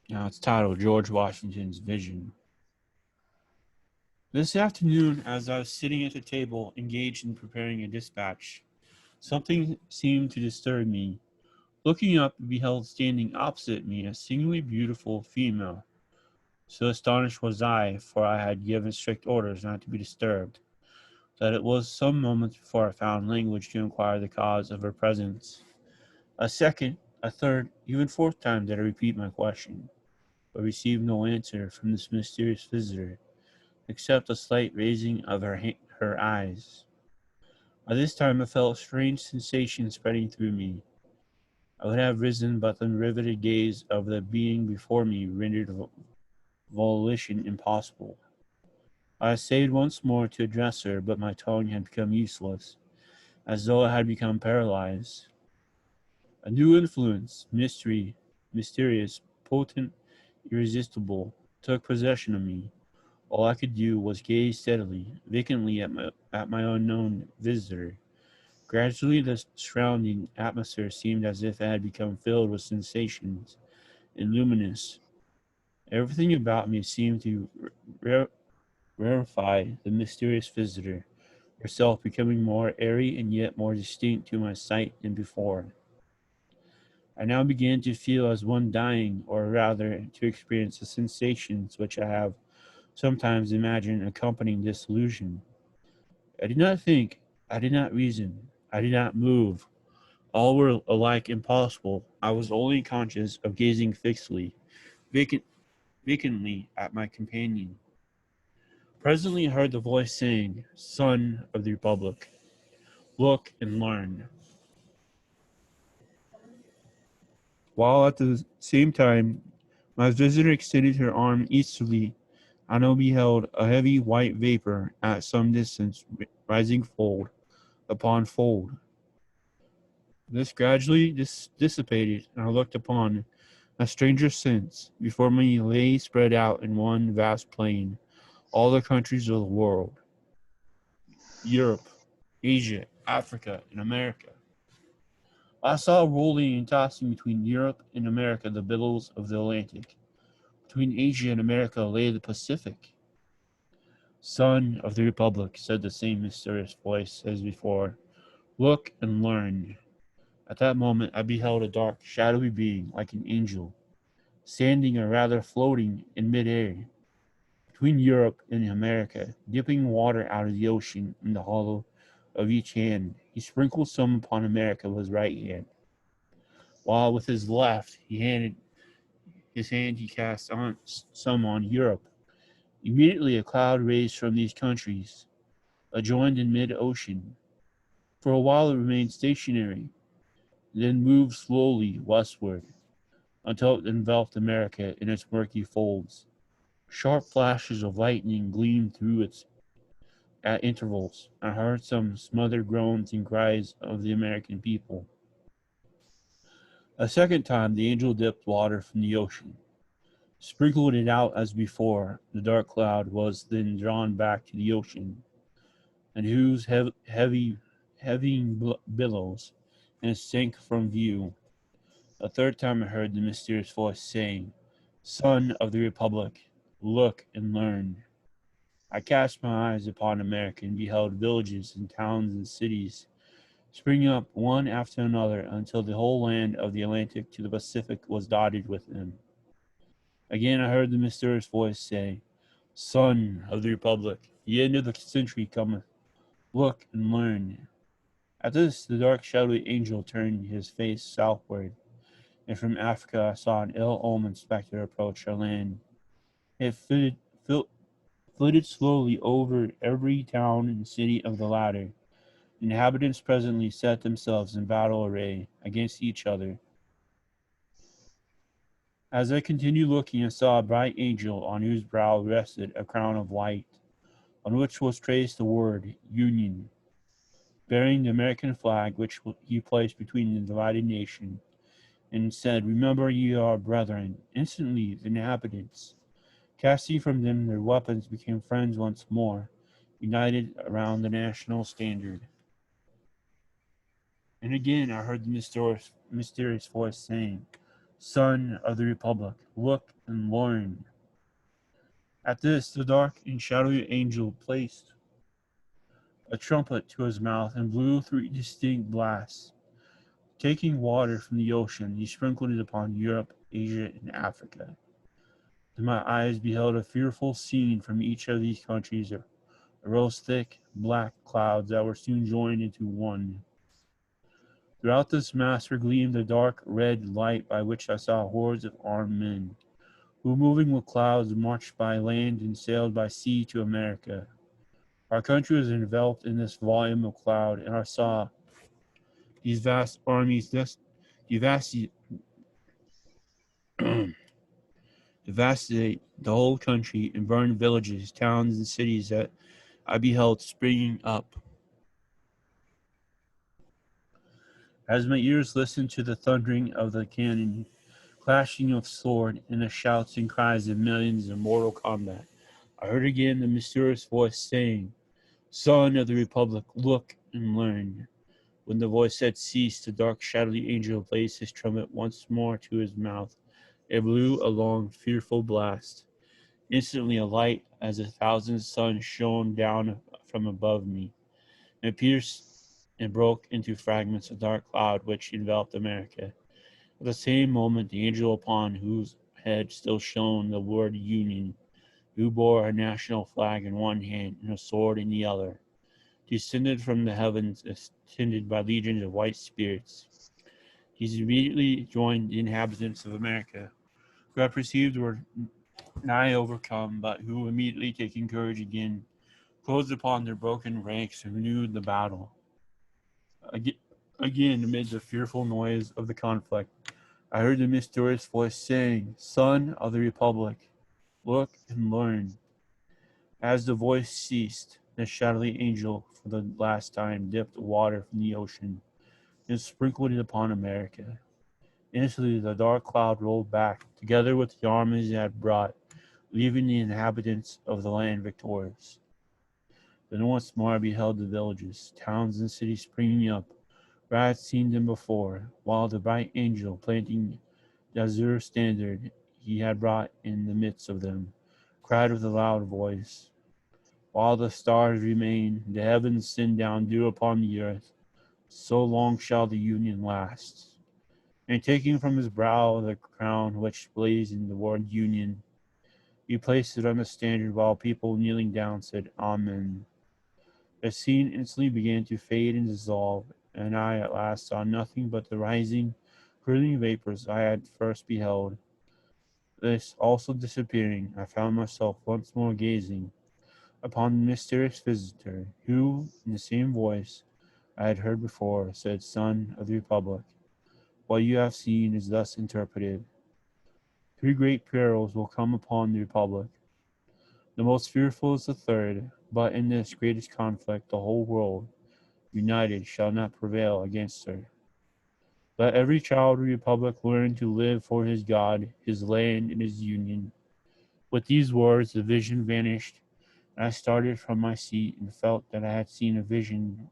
Now it's titled George Washington's Vision. This afternoon, as I was sitting at the table engaged in preparing a dispatch, something seemed to disturb me. Looking up, I beheld standing opposite me a singularly beautiful female. So astonished was I, for I had given strict orders not to be disturbed, that it was some moments before I found language to inquire the cause of her presence. A second, a third, even fourth time did I repeat my question, but received no answer from this mysterious visitor, except a slight raising of her eyes. By this time I felt a strange sensation spreading through me. I would have risen, but the riveted gaze of the being before me rendered volition impossible. I essayed once more to address her, but my tongue had become useless, as though it had become paralyzed. A new influence, mysterious, potent, irresistible, took possession of me. All I could do was gaze steadily, vacantly at my unknown visitor. Gradually the surrounding atmosphere seemed as if it had become filled with sensations and luminous. Everything about me seemed to rarefy the mysterious visitor, herself becoming more airy and yet more distinct to my sight than before. I now began to feel as one dying, or rather to experience the sensations which I have sometimes imagined accompanying this illusion. I did not think, I did not reason, I did not move. All were alike impossible. I was only conscious of gazing fixedly, vacant, vacantly at my companion. Presently I heard the voice saying, "Son of the Republic, look and learn," while at the same time my visitor extended her arm easterly. I now beheld a heavy white vapor at some distance rising fold upon fold. This gradually dissipated, and I looked upon a stranger sense. Before me lay spread out in one vast plain all the countries of the world: Europe, Asia, Africa, and America. I saw rolling and tossing between Europe and America the billows of the Atlantic. Between Asia and America lay the Pacific. "Son of the Republic," said the same mysterious voice as before, "look and learn." At that moment I beheld a dark, shadowy being, like an angel, standing or rather floating in mid-air between Europe and America, dipping water out of the ocean in the hollow of each hand. He sprinkled some upon America with his right hand, while with his left he cast on some on Europe. Immediately a cloud raised from these countries, adjoined in mid-ocean. For a while it remained stationary, then moved slowly westward, until it enveloped America in its murky folds. Sharp flashes of lightning gleamed through it at intervals. I heard some smothered groans and cries of the American people. A second time the angel dipped water from the ocean, sprinkled it out as before. The dark cloud was then drawn back to the ocean, and whose heaving billows, and sank from view. A third time I heard the mysterious voice saying, "Son of the Republic, look and learn." I cast my eyes upon America and beheld villages and towns and cities springing up one after another until the whole land of the Atlantic to the Pacific was dotted with them. Again I heard the mysterious voice say, "Son of the Republic, the end of the century cometh. Look and learn." At this, the dark, shadowy angel turned his face southward, and from Africa I saw an ill-omened spectre approach our land. It flitted slowly over every town and city of the latter. The inhabitants presently set themselves in battle array against each other. As I continued looking, I saw a bright angel on whose brow rested a crown of light, on which was traced the word Union, bearing the American flag, which he placed between the divided nation, and said, "Remember ye are brethren." Instantly the inhabitants, casting from them their weapons, became friends once more, united around the national standard. And again I heard the mysterious voice saying, "Son of the Republic, look and learn." At this, the dark and shadowy angel placed a trumpet to his mouth and blew three distinct blasts. Taking water from the ocean, he sprinkled it upon Europe, Asia, and Africa. Then my eyes beheld a fearful scene from each of these countries. Arose thick, black clouds that were soon joined into one. Throughout this mass there gleamed a dark red light by which I saw hordes of armed men, who moving with clouds marched by land and sailed by sea to America. Our country was enveloped in this volume of cloud, and I saw these vast armies devastate the whole country and burn villages, towns, and cities that I beheld springing up. As my ears listened to the thundering of the cannon, clashing of sword, and the shouts and cries of millions in mortal combat, I heard again the mysterious voice saying, "Son of the Republic, look and learn." When the voice had ceased, the dark, shadowy angel placed his trumpet once more to his mouth. It blew a long, fearful blast. Instantly, a light as a thousand suns shone down from above me, and pierced and broke into fragments of dark cloud which enveloped America. At the same moment, the angel upon whose head still shone the word Union, who bore a national flag in one hand and a sword in the other, descended from the heavens, attended by legions of white spirits. He immediately joined the inhabitants of America, who I perceived were nigh overcome, but who immediately taking courage again, closed upon their broken ranks and renewed the battle. Again, again, amid the fearful noise of the conflict, I heard the mysterious voice saying, "Son of the Republic, look and learn." As the voice ceased, the shadowy angel for the last time dipped water from the ocean and sprinkled it upon America. Instantly the dark cloud rolled back, together with the armies it had brought, leaving the inhabitants of the land victorious. Then once more I beheld the villages, towns, and cities springing up, where I had seen them before, while the bright angel, planting the azure standard he had brought in the midst of them, cried with a loud voice, "While the stars remain, the heavens send down dew upon the earth, so long shall the Union last." And taking from his brow the crown which blazoned the word Union, he placed it on the standard while people kneeling down said, "Amen." The scene instantly began to fade and dissolve, and I at last saw nothing but the rising, curling vapors I had first beheld. This also disappearing, I found myself once more gazing upon the mysterious visitor, who, in the same voice I had heard before, said, "Son of the Republic, what you have seen is thus interpreted. Three great perils will come upon the Republic. The most fearful is the third, but in this greatest conflict the whole world, united, shall not prevail against her. Let every child of the republic learn to live for his God, his land, and his union. With these words the vision vanished, and I started from my seat and felt that I had seen a vision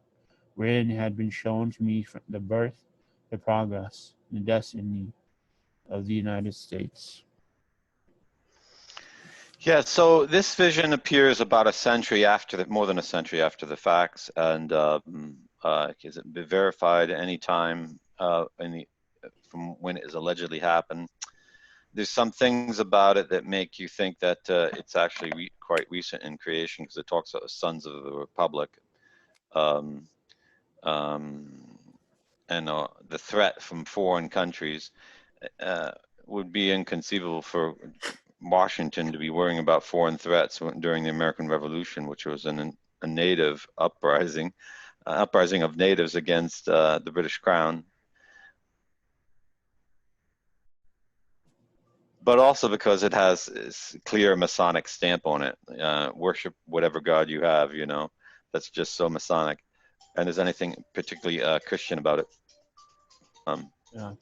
wherein had been shown to me the birth, the progress, and the destiny of the United States. Yeah, so this vision appears about a century after the, more than a century after the facts, and is it been verified any time from when it has allegedly happened? There's some things about it that make you think that it's actually quite recent in creation, because it talks about the sons of the republic, um, um, and the threat from foreign countries uh, would be inconceivable for Washington to be worrying about foreign threats during the American Revolution, which was a native uprising, uprising of natives against the British Crown. But also because it has this clear Masonic stamp on it. Worship whatever God you have, you know. That's just so Masonic. And there's anything particularly Christian about it. Yeah,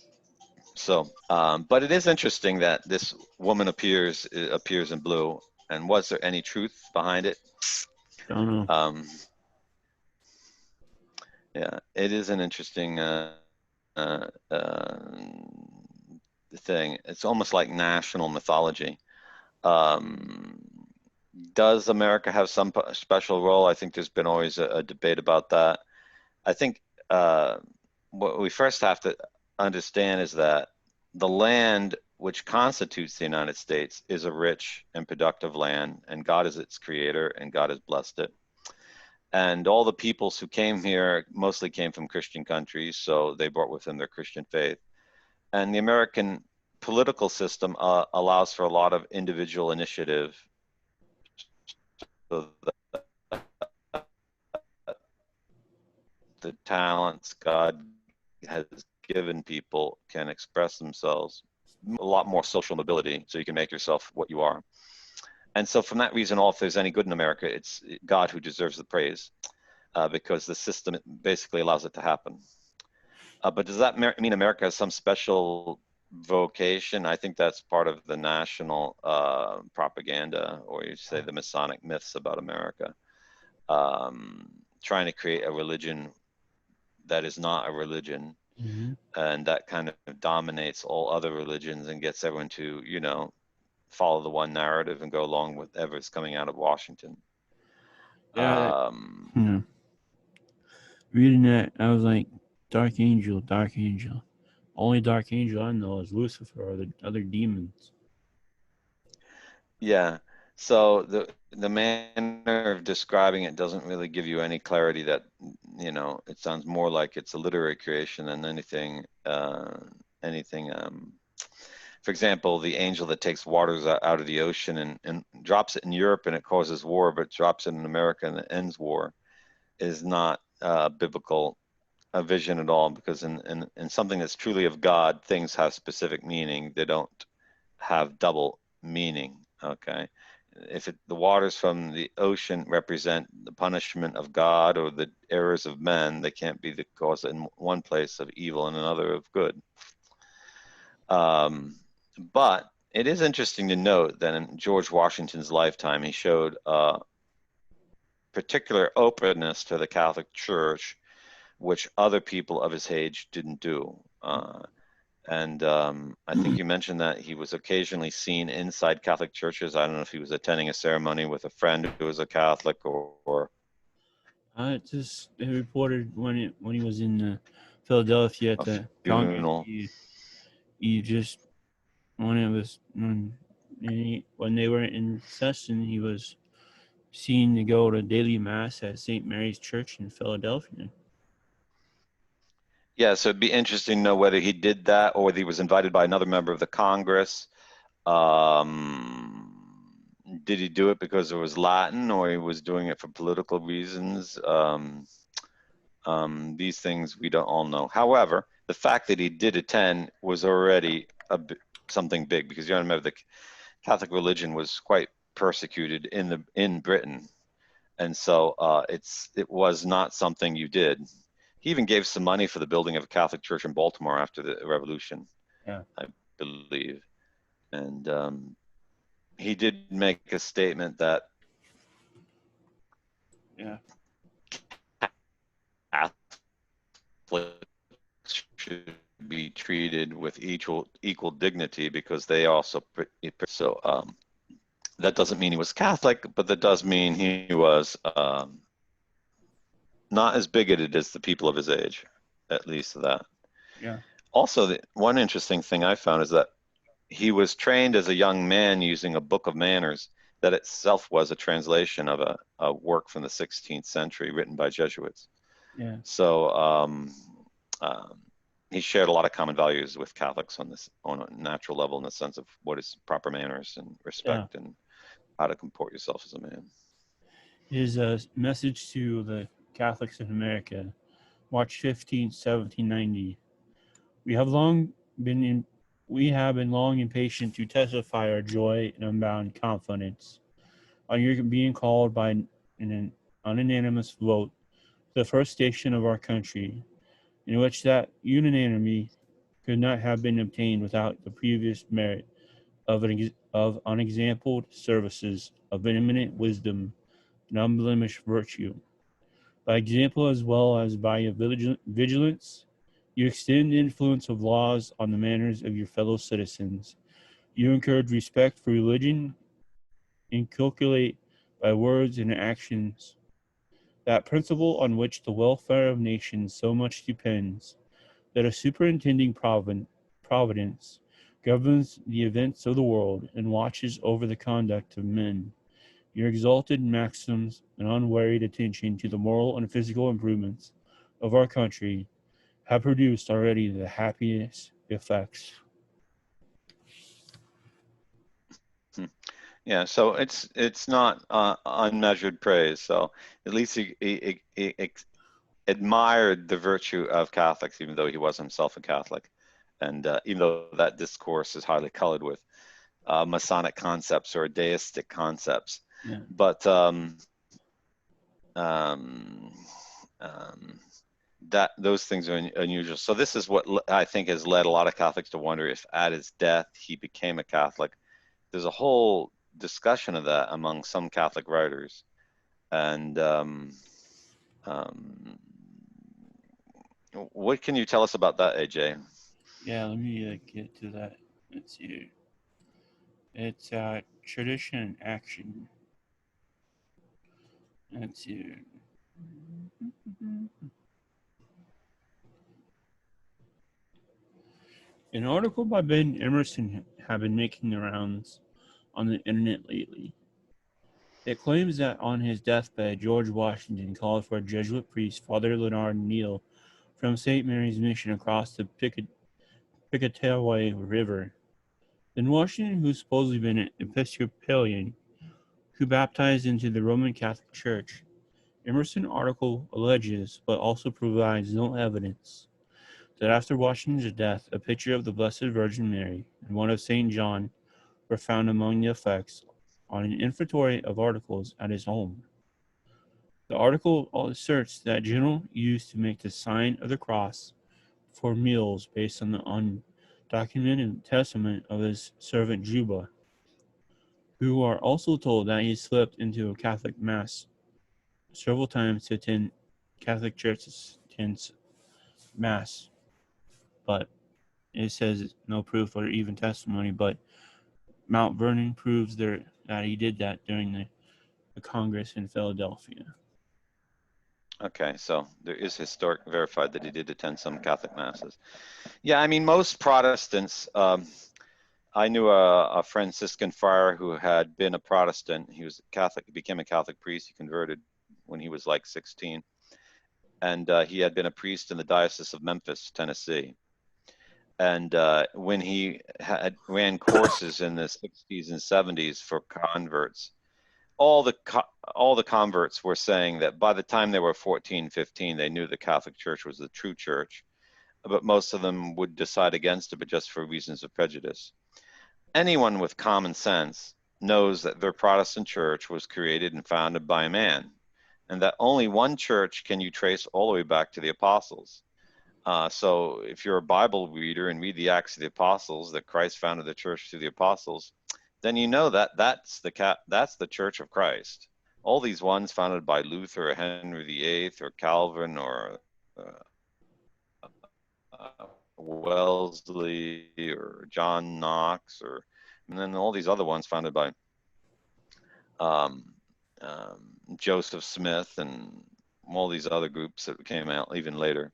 But it is interesting that this woman appears in blue. And was there any truth behind it? don't know. Um, yeah, it is an interesting uh, uh, thing. It's almost like national mythology. Um, does America have some special role? I think there's been always a debate about that. I think what we first have to understand is that the land which constitutes the United States is a rich and productive land, and God is its creator, and God has blessed it. And all the peoples who came here mostly came from Christian countries, so they brought with them their Christian faith. And the American political system allows for a lot of individual initiative, so that the talents God has given people can express themselves. A lot more social mobility, so you can make yourself what you are. And so from that reason, if there's any good in America, it's God who deserves the praise, because the system basically allows it to happen. But does that mean America has some special vocation? I think that's part of the national propaganda, or you say the Masonic myths about America, trying to create a religion that is not a religion, Mm-hmm. and that kind of dominates all other religions and gets everyone to, you know, follow the one narrative and go along with whatever's coming out of Washington. Yeah, Um, yeah. Reading that, I was like, Dark Angel, Dark Angel. Only Dark Angel I know is Lucifer or the other demons. yeah. So the manner of describing it doesn't really give you any clarity that, you know, it sounds more like it's a literary creation than anything. For example, the angel that takes waters out of the ocean and drops it in Europe and it causes war, but drops it in America and it ends war, is not biblical a vision at all, because in something that's truly of God, things have specific meaning. They don't have double meaning. Okay. If the waters from the ocean represent the punishment of God or the errors of men, they can't be the cause in one place of evil and another of good. But it is interesting to note that in George Washington's lifetime, he showed particular openness to the Catholic Church, which other people of his age didn't do. And I think you mentioned that he was occasionally seen inside Catholic churches. I don't know if he was attending a ceremony with a friend who was a Catholic, or It reported when he was in Philadelphia at a the Congress. funeral. He just when it was when they were in session, he was seen to go to daily mass at St. Mary's Church in Philadelphia. Yeah, so it'd be interesting to know whether he did that or whether he was invited by another member of the Congress. Um, did he do it because it was Latin, or he was doing it for political reasons? These things we don't all know. However, the fact that he did attend was already something big, because you remember the Catholic religion was quite persecuted in Britain, and so it was not something you did. He even gave some money for the building of a Catholic church in Baltimore after the Revolution, Yeah. I believe, and he did make a statement that Yeah. Catholics should be treated with equal dignity because they also so that doesn't mean he was Catholic, but that does mean he was not as bigoted as the people of his age, at least that. Yeah. Also, one interesting thing I found is that he was trained as a young man using a book of manners that itself was a translation of a work from the 16th century written by Jesuits. Yeah. So um, he shared a lot of common values with Catholics on a natural level in the sense of what is proper manners and Yeah. respect and how to comport yourself as a man. His message to the Catholics in America, March 15th, 1790. We have long been in, we have been long impatient to testify our joy and unbound confidence on your being called by an unanimous vote to the first station of our country, in which that unanimity could not have been obtained without the previous merit of unexampled services, of eminent wisdom and unblemished virtue. By example as well as by your vigilance, you extend the influence of laws on the manners of your fellow citizens. You encourage respect for religion, inculcate by words and actions that principle on which the welfare of nations so much depends, that a superintending providence governs the events of the world and watches over the conduct of men. Your exalted maxims and unwearied attention to the moral and physical improvements of our country have produced already the happiest effects. Hmm. Yeah, so it's not unmeasured praise. So at least he admired the virtue of Catholics, even though he was himself a Catholic, and even though that discourse is highly colored with Masonic concepts or deistic concepts, Yeah, but um, um, that those things are unusual. So this is what I think has led a lot of Catholics to wonder if at his death he became a Catholic. There's a whole discussion of that among some Catholic writers, and um, what can you tell us about that, AJ? yeah. Let me get to that. Let's see. It's tradition and action. Let's see. An article by Ben Emerson have been making the rounds on the internet lately. It claims that on his deathbed, George Washington called for a Jesuit priest, Father Leonard Neal, from St. Mary's Mission across the Picataway River. Then Washington, who's supposedly been an Episcopalian, who baptized into the Roman Catholic Church. Emerson article alleges, but also provides no evidence, that after Washington's death, a picture of the Blessed Virgin Mary and one of St. John were found among the effects on an inventory of articles at his home. The article asserts that General used to make the sign of the cross for meals based on the undocumented testament of his servant Juba, who are also told that he slipped into a Catholic Mass several times to attend Catholic churches attend Mass, but it says no proof or even testimony, but Mount Vernon proves that he did that during the Congress in Philadelphia. Okay, so there is historic verified that he did attend some Catholic masses. Yeah, I mean, most Protestants, I knew a Franciscan friar who had been a Protestant. He was Catholic, he became a Catholic priest. He converted when he was like 16. And he had been a priest in the Diocese of Memphis, Tennessee. And when he ran courses in the 60s and 70s for converts, all the converts were saying that by the time they were 14, 15, they knew the Catholic Church was the true church, but most of them would decide against it, but just for reasons of prejudice. Anyone with common sense knows that their Protestant church was created and founded by man, and that only one church can you trace all the way back to the apostles. So if you're a Bible reader and read the Acts of the Apostles, that Christ founded the church through the apostles, then you know that that's the Church of Christ. All these ones founded by Luther or Henry VIII or Calvin or Wellesley or John Knox, and then all these other ones founded by um, Joseph Smith and all these other groups that came out even later.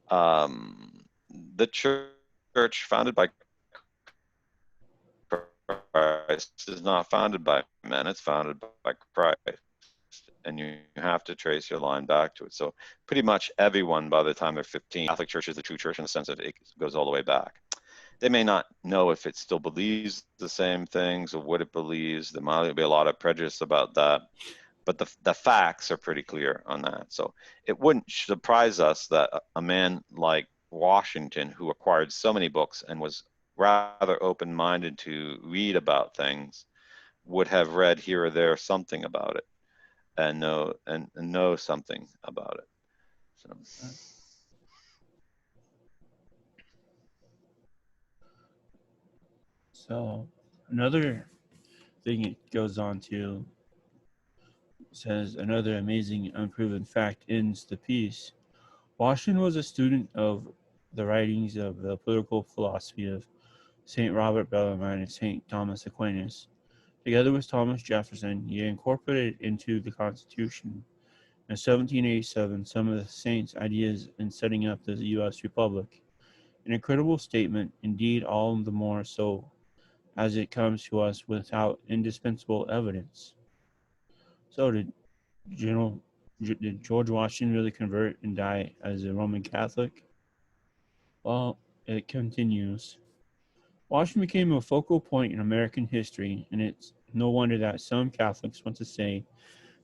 The church founded by Christ is not founded by men, it's founded by Christ. And you have to trace your line back to it. So pretty much everyone, by the time they're 15, Catholic Church is the true church in the sense that it goes all the way back. They may not know if it still believes the same things or what it believes. There might be a lot of prejudice about that, but the facts are pretty clear on that. So it wouldn't surprise us that a man like Washington, who acquired so many books and was rather open-minded to read about things, would have read here or there something about it and know something about it. So. So another thing it goes on to says another amazing unproven fact ends the piece. Washington was a student of the writings of the political philosophy of St. Robert Bellarmine and St. Thomas Aquinas. Together with Thomas Jefferson, he incorporated into the Constitution in 1787 some of the saint's ideas in setting up the U.S. Republic. An incredible statement, indeed, all the more so as it comes to us without indispensable evidence. So, General, did George Washington really convert and die as a Roman Catholic? Well, it continues. Washington became a focal point in American history, and it's no wonder that some Catholics want to say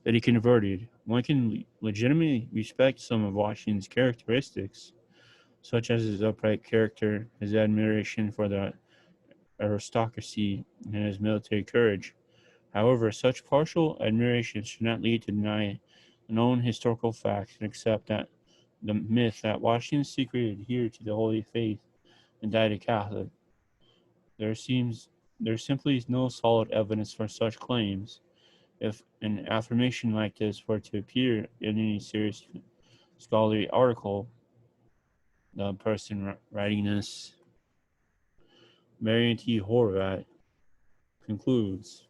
that he converted. One can legitimately respect some of Washington's characteristics, such as his upright character, his admiration for the aristocracy, and his military courage. However, such partial admiration should not lead to deny known historical facts and accept that the myth that Washington secretly adhered to the Holy Faith and died a Catholic. There simply is no solid evidence for such claims. If an affirmation like this were to appear in any serious scholarly article, the person writing this, Marion T. Horvat, concludes,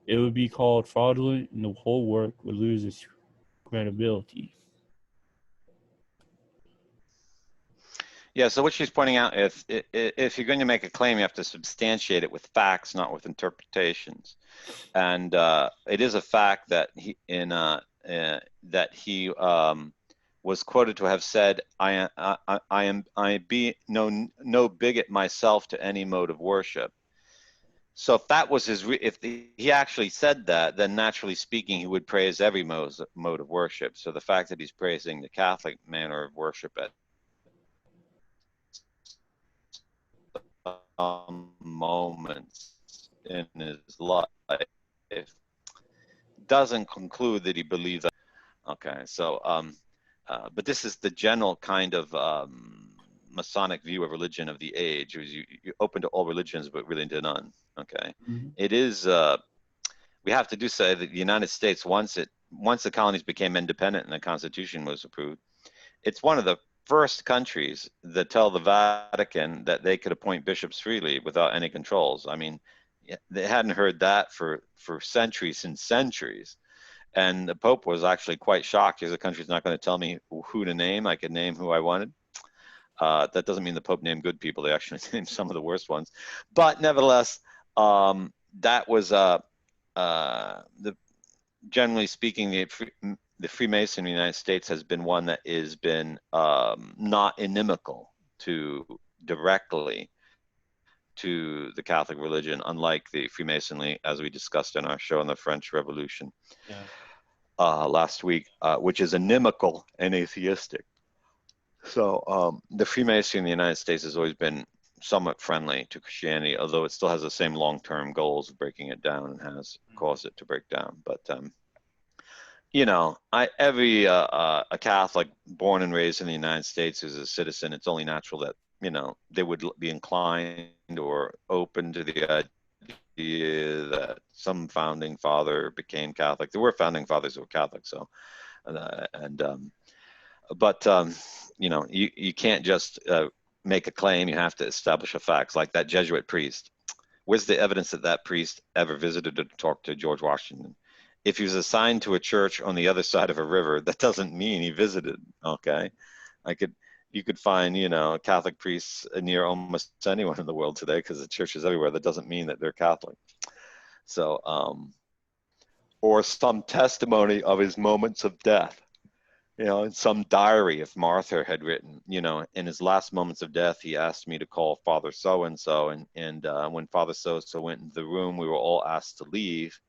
it would be called fraudulent and the whole work would lose its credibility. Yeah, so what she's pointing out, if you're going to make a claim, you have to substantiate it with facts, not with interpretations. And it is a fact that he was quoted to have said, "I be no bigot myself to any mode of worship." So if that was he actually said that, then naturally speaking, he would praise every mode of worship. So the fact that he's praising the Catholic manner of worship at moments in his life doesn't conclude that he believes that. Okay, so but this is the general kind of Masonic view of religion of the age. You're open to all religions, but really to none. Okay, It is. We have to say that the United States, once the colonies became independent and the Constitution was approved, it's one of the first countries that tell the Vatican that they could appoint bishops freely without any controls. I mean, they hadn't heard that for centuries and centuries. And the Pope was actually quite shocked. Because the country's not going to tell me who to name. I could name who I wanted. That doesn't mean the Pope named good people. They actually named some of the worst ones. But nevertheless, that was generally speaking, the Freemasonry in the United States has been one that has been not inimical directly to the Catholic religion, unlike the Freemasonry, as we discussed in our show on the French Revolution last week, which is inimical and atheistic. So the Freemasonry in the United States has always been somewhat friendly to Christianity, although it still has the same long-term goals of breaking it down and has caused it to break down. But every a Catholic born and raised in the United States who's a citizen, it's only natural that they would be inclined or open to the idea that some founding father became Catholic. There were founding fathers who were Catholic, so but you can't just make a claim. You have to establish a fact. Like that Jesuit priest. Where's the evidence that that priest ever visited to talk to George Washington? If he was assigned to a church on the other side of a river, that doesn't mean he visited. Okay, you could find Catholic priests near almost anyone in the world today because the church is everywhere. That doesn't mean that they're Catholic. So, or some testimony of his moments of death. In some diary, if Martha had written, in his last moments of death, he asked me to call Father so-and-so. And when Father so-and-so went into the room, we were all asked to leave.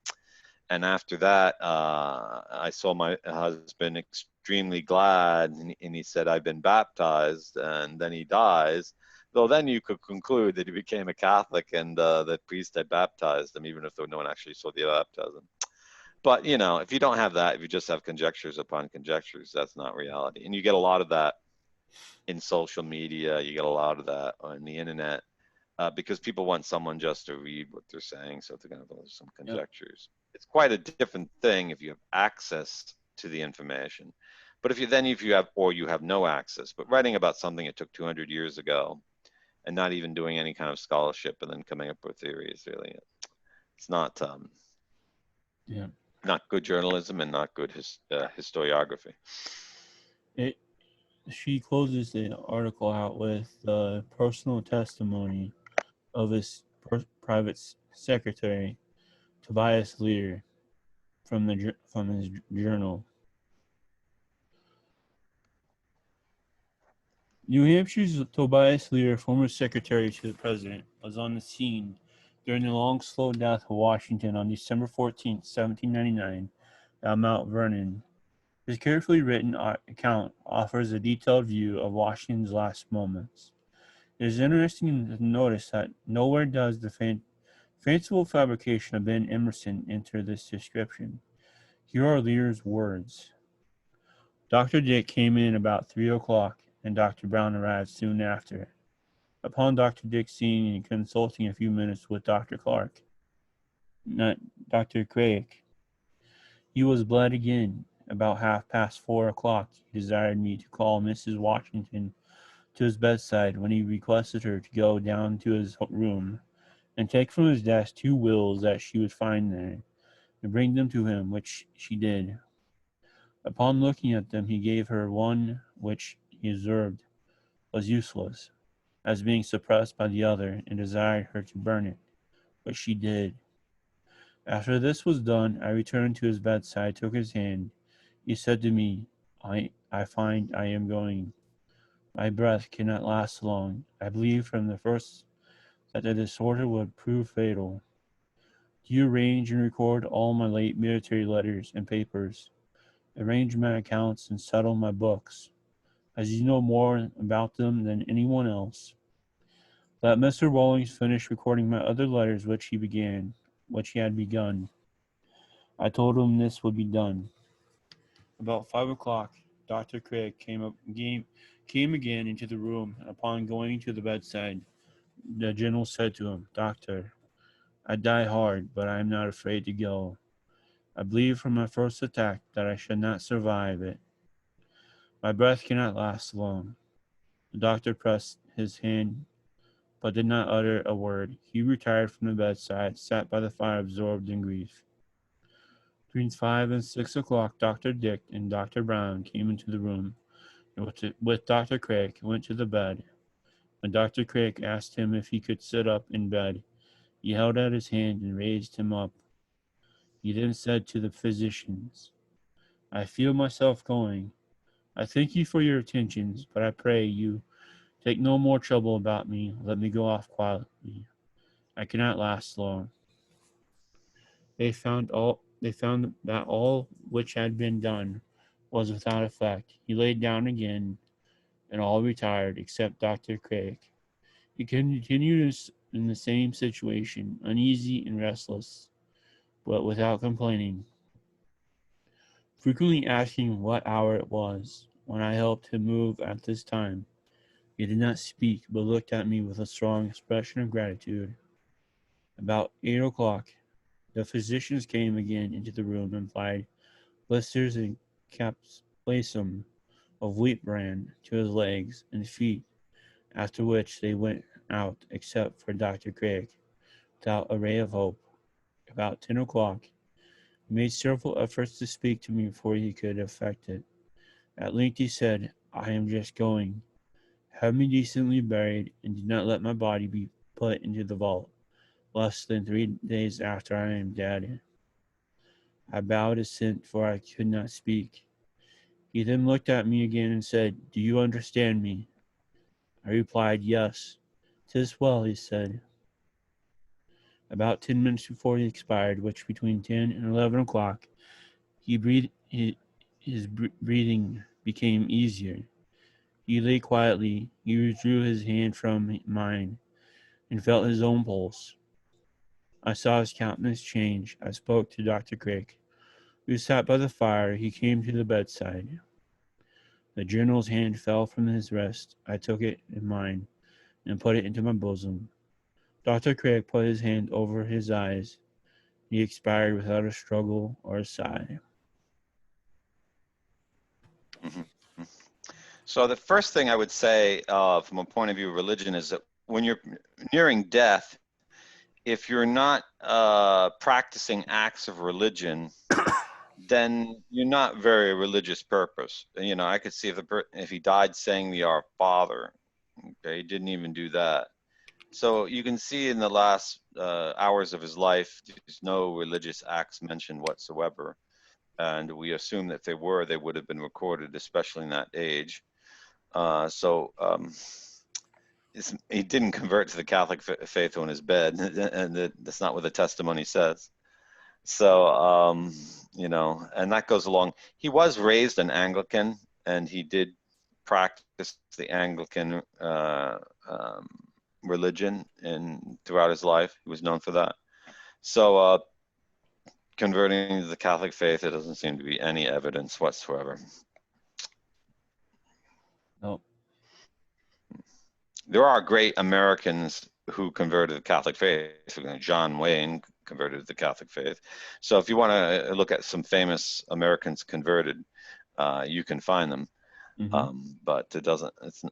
And after that, I saw my husband extremely glad. And he said, I've been baptized. And then he dies. Though then you could conclude that he became a Catholic and that priest had baptized him, even if no one actually saw the baptism. But, if you don't have that, if you just have conjectures upon conjectures, that's not reality. And you get a lot of that in social media. You get a lot of that on the internet because people want someone just to read what they're saying. So they're going to have some conjectures. Yep. It's quite a different thing if you have access to the information. But if you have no access, but writing about something that took 200 years ago and not even doing any kind of scholarship and then coming up with theories, really, it's not... not good journalism and not good historiography. She closes the article out with the personal testimony of his private secretary, Tobias Lear, from his journal. New Hampshire's Tobias Lear, former secretary to the president, was on the scene during the long, slow death of Washington on December 14, 1799, at Mount Vernon. His carefully written account offers a detailed view of Washington's last moments. It is interesting to notice that nowhere does the fanciful fabrication of Ben Emerson enter this description. Here are Lear's words. Dr. Dick came in about 3 o'clock, and Dr. Brown arrived soon after. Upon Dr. Dick seeing and consulting a few minutes with Dr. Craig, he was bled again. About 4:30 o'clock, he desired me to call Mrs. Washington to his bedside when he requested her to go down to his room and take from his desk 2 wills that she would find there, and bring them to him, which she did. Upon looking at them, he gave her one which he observed was useless, as being suppressed by the other, and desired her to burn it, which she did. After this was done, I returned to his bedside, took his hand. He said to me, I find I am going. My breath cannot last long. I believed from the first that the disorder would prove fatal. Do you arrange and record all my late military letters and papers, arrange my accounts, and settle my books, as you know more about them than anyone else. Let Mr. Rawlings finish recording my other letters which he had begun. I told him this would be done. About 5 o'clock, Dr. Craig came again into the room, and upon going to the bedside, the general said to him, Doctor, I die hard, but I am not afraid to go. I believe from my first attack that I should not survive it. My breath cannot last long. The doctor pressed his hand, but did not utter a word. He retired from the bedside, sat by the fire absorbed in grief. Between 5 and 6 o'clock, Dr. Dick and Dr. Brown came into the room, and with Dr. Craig went to the bed. When Dr. Craig asked him if he could sit up in bed, he held out his hand and raised him up. He then said to the physicians, I feel myself going. I thank you for your attentions, but I pray you take no more trouble about me. Let me go off quietly. I cannot last long. They found that all which had been done was without effect. He laid down again, and all retired except Dr. Craig. He continued in the same situation, uneasy and restless, but without complaining, frequently asking what hour it was. When I helped him move at this time, he did not speak, but looked at me with a strong expression of gratitude. About 8 o'clock, the physicians came again into the room and applied blisters and capsaicin of wheat bran to his legs and feet, after which they went out, except for Dr. Craig, without a ray of hope. About 10 o'clock, he made several efforts to speak to me before he could effect it. At length he said, I am just going. Have me decently buried, and do not let my body be put into the vault, less than 3 days after I am dead. I bowed assent, for I could not speak. He then looked at me again and said, Do you understand me? I replied, Yes. 'Tis well, he said. About 10 minutes before he expired, which between 10 and 11 o'clock, he breathed, his breathing became easier. He lay quietly. He withdrew his hand from mine and felt his own pulse. I saw his countenance change. I spoke to Dr. Craik, who sat by the fire. He came to the bedside. The general's hand fell from his wrist. I took it in mine and put it into my bosom. Dr. Craik put his hand over his eyes. He expired without a struggle or a sigh. Mhm. So the first thing I would say from a point of view of religion is that when you're nearing death, if you're not practicing acts of religion, then you're not very religious purpose. You know, I could see if he died saying the Our Father, okay, he didn't even do that. So you can see in the last hours of his life, there's no religious acts mentioned whatsoever. And we assume that if they were, they would have been recorded, especially in that age. So he didn't convert to the Catholic faith on his bed, and that's not what the testimony says. So, you know, and that goes along. He was raised an Anglican, and he did practice the Anglican religion throughout his life. He was known for that. So, converting to the Catholic faith, there doesn't seem to be any evidence whatsoever. No. There are great Americans who converted to the Catholic faith. John Wayne converted to the Catholic faith. So if you want to look at some famous Americans converted, you can find them. But it doesn't. It's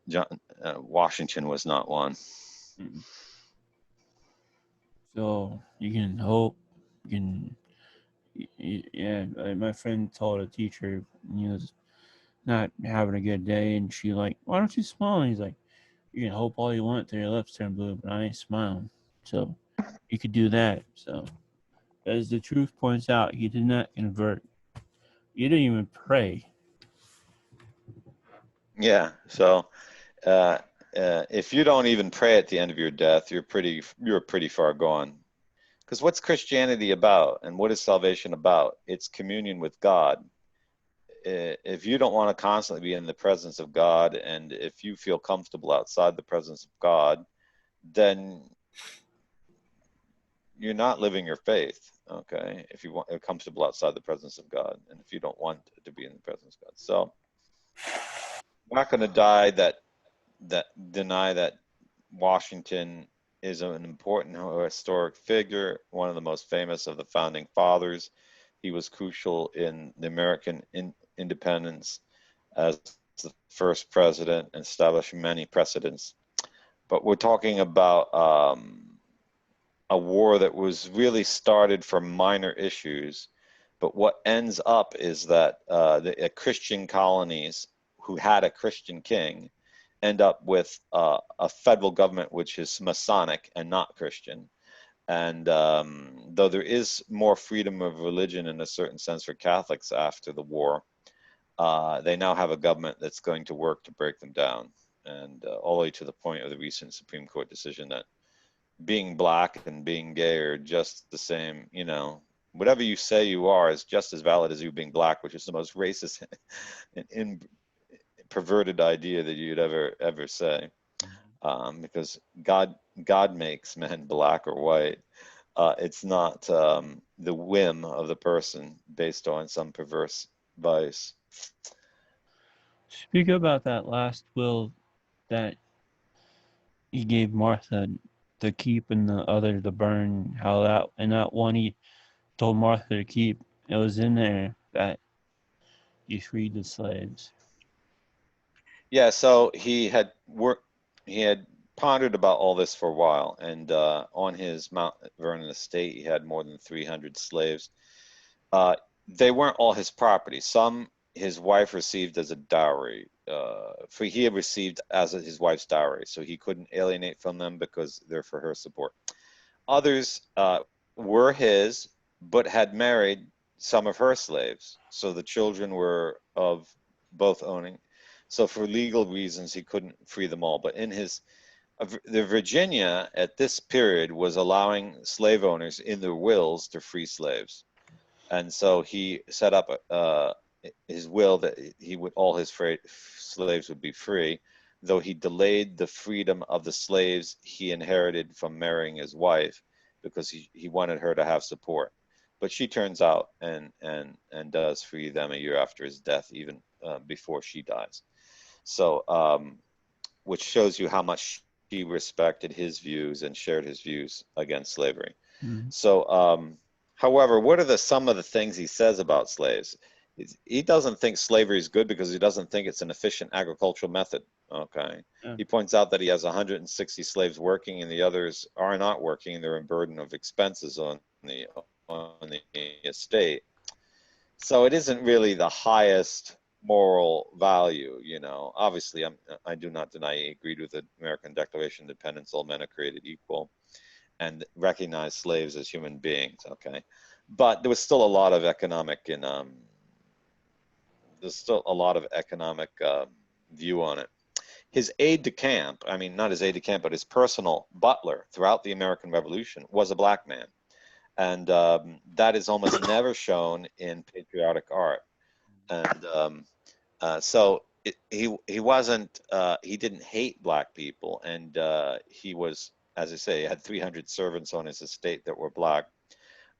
Washington was not one. So you can hope. You can. Yeah, my friend told a teacher he was not having a good day, and she like, why don't you smile? And he's like, you can hope all you want till your lips turn blue, but I ain't smiling. So you could do that. So as the truth points out, he did not convert. He didn't even pray. Yeah. So if you don't even pray at the end of your death, you're pretty far gone. Because what's Christianity about, and what is salvation about? It's communion with God. If you don't want to constantly be in the presence of God, and if you feel comfortable outside the presence of God, then you're not living your faith. Okay, if you want comfortable outside the presence of God, and if you don't want to be in the presence of God, so I'm not going to deny that Washington is an important historic figure, one of the most famous of the founding fathers. He was crucial in the American independence as the first president and established many precedents. But we're talking about a war that was really started for minor issues. But what ends up is that the Christian colonies who had a Christian king end up with a federal government which is Masonic and not Christian. And though there is more freedom of religion in a certain sense for Catholics after the war, they now have a government that's going to work to break them down. And all the way to the point of the recent Supreme Court decision that being black and being gay are just the same, you know, whatever you say you are is just as valid as you being black, which is the most racist and perverted idea that you'd ever say. because God makes men black or white. It's not the whim of the person based on some perverse vice. Speak about that last will that he gave Martha to keep and the other to burn. How that and that one he told Martha to keep. It was in there that he freed the slaves. Yeah, so he had pondered about all this for a while, and on his Mount Vernon estate, he had more than 300 slaves. Uh, they weren't all his property. Some his wife received as a dowry. For he had received as his wife's dowry, so he couldn't alienate from them because they're for her support. Others were his, but had married some of her slaves, so the children were of both owning. So for legal reasons, he couldn't free them all. But in his the Virginia at this period was allowing slave owners in their wills to free slaves, and so he set up his will that he would all his slaves would be free, though he delayed the freedom of the slaves he inherited from marrying his wife because he wanted her to have support. But she turns out and does free them a year after his death, even before she dies. So, which shows you how much she respected his views and shared his views against slavery. Mm. So, however, what are some of the things he says about slaves? He doesn't think slavery is good because he doesn't think it's an efficient agricultural method. Okay. Yeah. He points out that he has 160 slaves working and the others are not working and they're a burden of expenses on the estate. So it isn't really the highest moral value, you know. Obviously, I do not deny he agreed with the American Declaration of Independence, all men are created equal, and recognize slaves as human beings. Okay, but there was still a lot of economic and there's still a lot of economic view on it. His aide de camp, I mean, not his aide de camp, but his personal butler throughout the American Revolution was a black man, and that is almost never shown in patriotic art. And so he didn't hate black people, and he was, as I say, he had 300 servants on his estate that were black.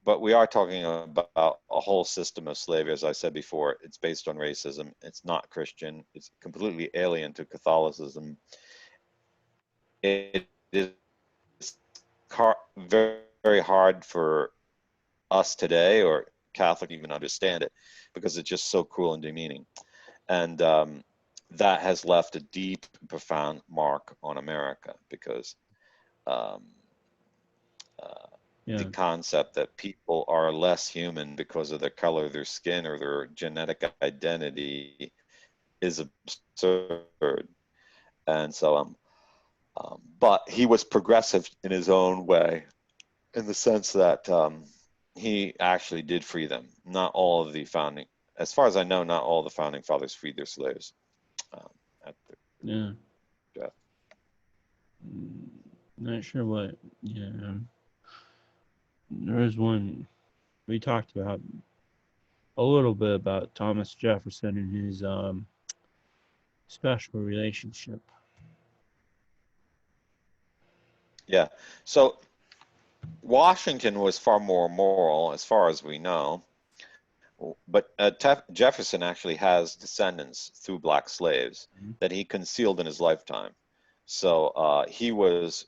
But we are talking about a whole system of slavery. As I said before, it's based on racism. It's not Christian. It's completely alien to Catholicism. It is very, very hard for us today or Catholic even understand it because it's just so cruel and demeaning. And that has left a deep, profound mark on America because um, uh, the Yeah. concept that people are less human because of the color of their skin or their genetic identity is absurd. And so, but he was progressive in his own way, in the sense that he actually did free them. Not all of the founding, as far as I know, not all the founding fathers freed their slaves um, at Yeah. their death. Mm, not sure what. Yeah. There was one we talked about a little bit about Thomas Jefferson and his special relationship. Yeah. So Washington was far more moral, as far as we know. But Jefferson actually has descendants through black slaves Mhm. that he concealed in his lifetime. So he was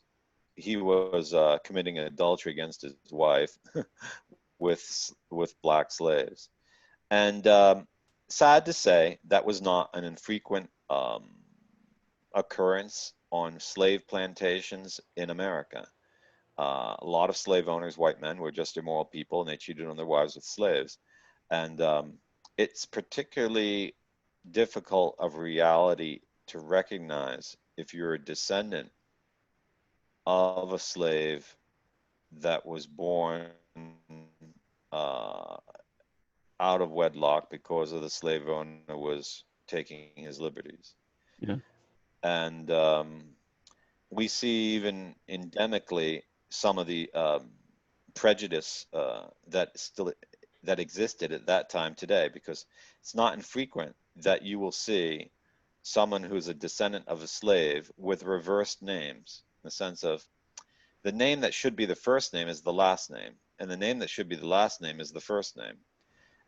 committing adultery against his wife with black slaves. And sad to say, that was not an infrequent occurrence on slave plantations in America. A lot of slave owners, white men, were just immoral people, and they cheated on their wives with slaves. And it's particularly difficult of reality to recognize if you're a descendant of a slave that was born uh, out of wedlock because of the slave owner was taking his liberties. Yeah. And we see even endemically some of the prejudice that existed at that time today, because it's not infrequent that you will see someone who's a descendant of a slave with reversed names, in the sense of the name that should be the first name is the last name, and the name that should be the last name is the first name.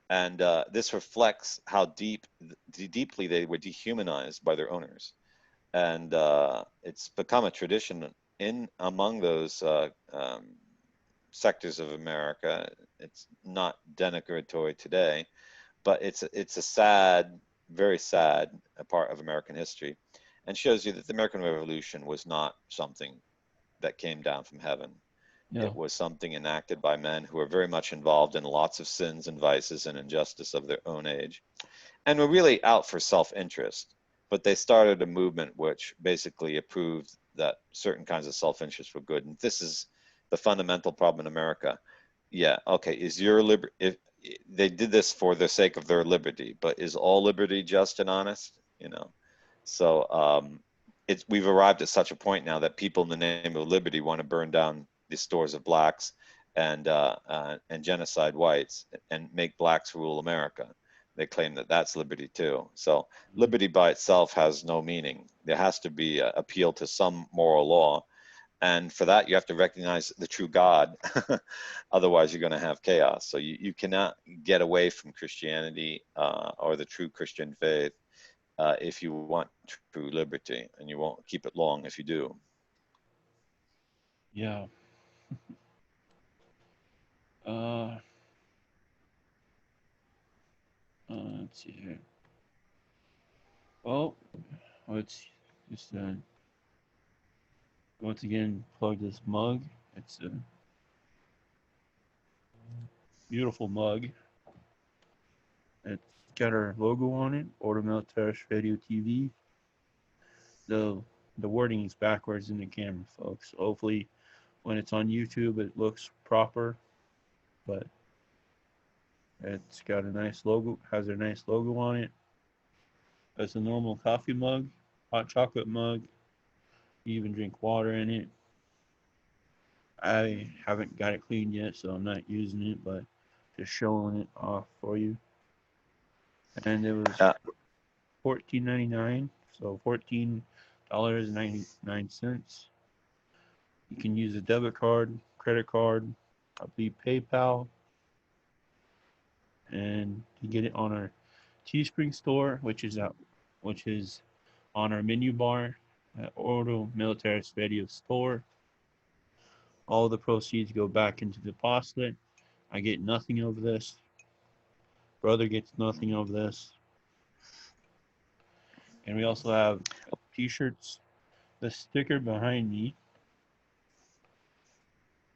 And this reflects how deeply they were dehumanized by their owners. And it's become a tradition in among those sectors of America. It's not denigratory today, but it's a sad, very sad part of American history, and shows you that the American Revolution was not something that came down from heaven. Yeah. It was something enacted by men who were very much involved in lots of sins and vices and injustice of their own age, and were really out for self-interest. But they started a movement which basically approved that certain kinds of self-interest were good. And this is the fundamental problem in America. Yeah, okay, is your liberty, if they did this for the sake of their liberty, but is all liberty just and honest? You know, so we've arrived at such a point now that people in the name of liberty want to burn down the stores of blacks and genocide whites and make blacks rule America. They claim that that's liberty too. So liberty by itself has no meaning. There has to be an appeal to some moral law. And for that, you have to recognize the true God. Otherwise, you're going to have chaos. So you cannot get away from Christianity or the true Christian faith if you want true liberty, and you won't keep it long if you do. Yeah. Uh, let's see here. Well, let's just once again plug this mug. It's a beautiful mug. It's got our logo on it, Order Militaris Radio TV. The the wording is backwards in the camera, folks. So hopefully, when it's on YouTube, it looks proper. But it's got a nice logo. Has a nice logo on it. It's a normal coffee mug, hot chocolate mug. You even drink water in it. I haven't got it cleaned yet, so I'm not using it, but just showing it off for you. And it was $14.99, so $14.99. You can use a debit card, credit card, I believe PayPal, and you get it on our Teespring store, which is on our menu bar at Ordo Militaris Radio Store. All the proceeds go back into the apostolate. I get nothing of this. Brother gets nothing of this. And we also have t-shirts. The sticker behind me.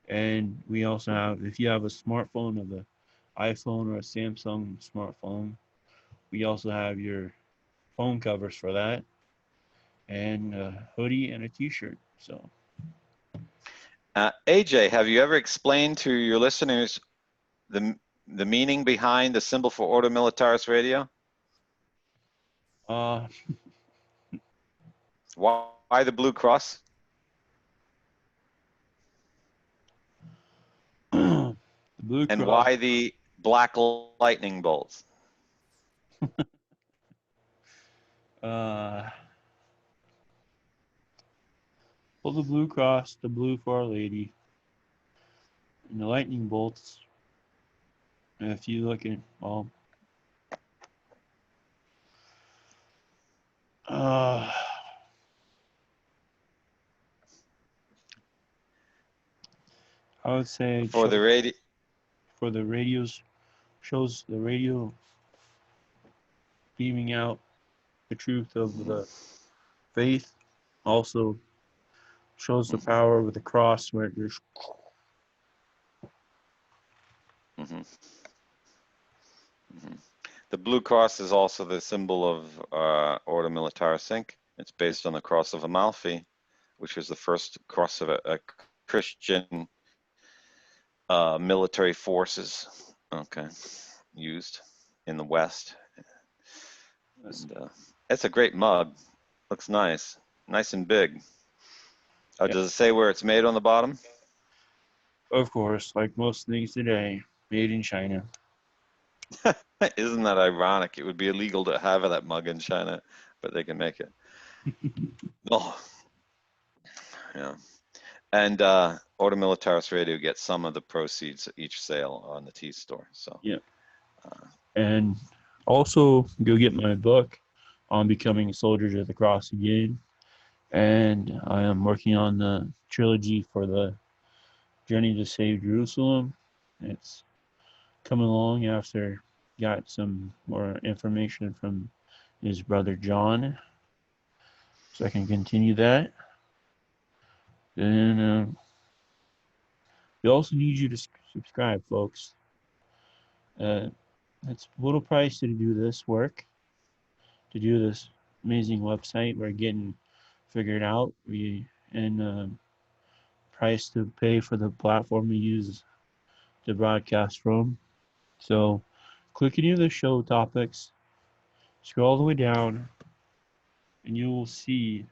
And we also have, if you have a smartphone of an iPhone or a Samsung smartphone, we also have your phone covers for that, and a hoodie and a t-shirt. So AJ, have you ever explained to your listeners the meaning behind the symbol for Ordo Militaris Radio? Why the blue cross? The blue and cross. why the black lightning bolts? Well, the blue cross, the blue for Our Lady, and the lightning bolts. And if you look at, well, I would say For the radio. For the radios, shows the radio beaming out the truth of the faith. Also shows the power of the cross where there's. The blue cross is also the symbol of Ordo Militaris Inc. It's based on the cross of Amalfi, which was the first cross of a Christian military forces, used in the West. And it's a great mug. Looks nice and big. Does it say where it's made on the bottom? Of course, like most things today, made in China. Isn't that ironic? It would be illegal to have that mug in China. but they can make it. Oh, yeah. And Ordo Militaris Radio gets some of the proceeds of each sale on the tea store. So Yeah. And also go get my book on becoming soldiers of the cross again. And I am working on the trilogy for the Journey to Save Jerusalem. It's coming along after got some more information from his brother John, so I can continue that. And we also need you to subscribe, folks. It's a little pricey to do this work, to do this amazing website. We're getting figured out. And price to pay for the platform we use to broadcast from. So click any of the show topics, scroll all the way down, and you will see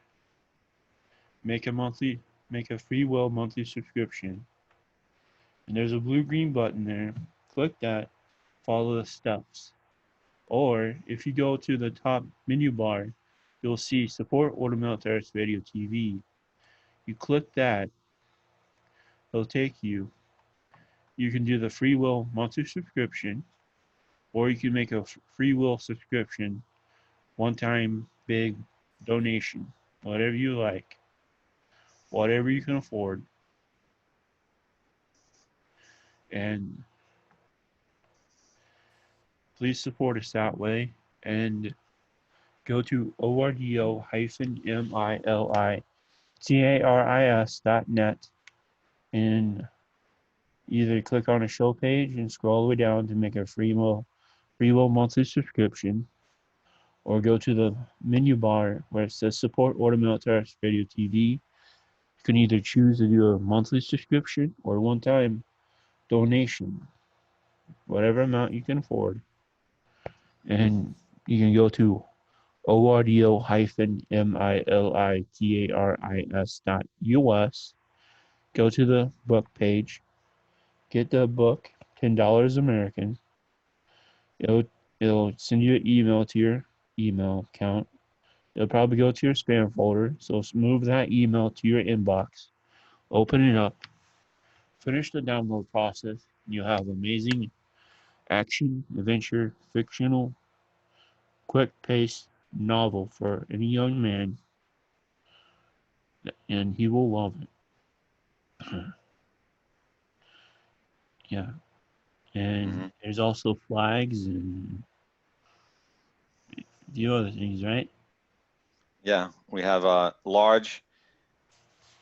make a free will monthly subscription. And there's a blue-green button there. Click that, follow the steps. Or if you go to the top menu bar, you'll see support Ordo Militaris Radio TV. You click that, it'll take you. You can do the free will monthly subscription, or you can make a free will subscription, one time big donation, whatever you like, whatever you can afford. And please support us that way. And go to ordo-militaris.net and either click on a show page and scroll all the way down to make a free will monthly subscription, or go to the menu bar where it says support Ordo Militaris Radio TV. You can either choose to do a monthly subscription or one time donation, whatever amount you can afford. And you can go to ordo-militaris.us, go to the book page, get the book, $10 American. It'll, it'll send you an email to your email account. It'll probably go to your spam folder, so move that email to your inbox. Open it up, finish the download process, and you'll have amazing action, adventure, fictional, quick-paced novel for any young man, and he will love it. Yeah. And there's also flags and a few other things, right? Yeah, we have large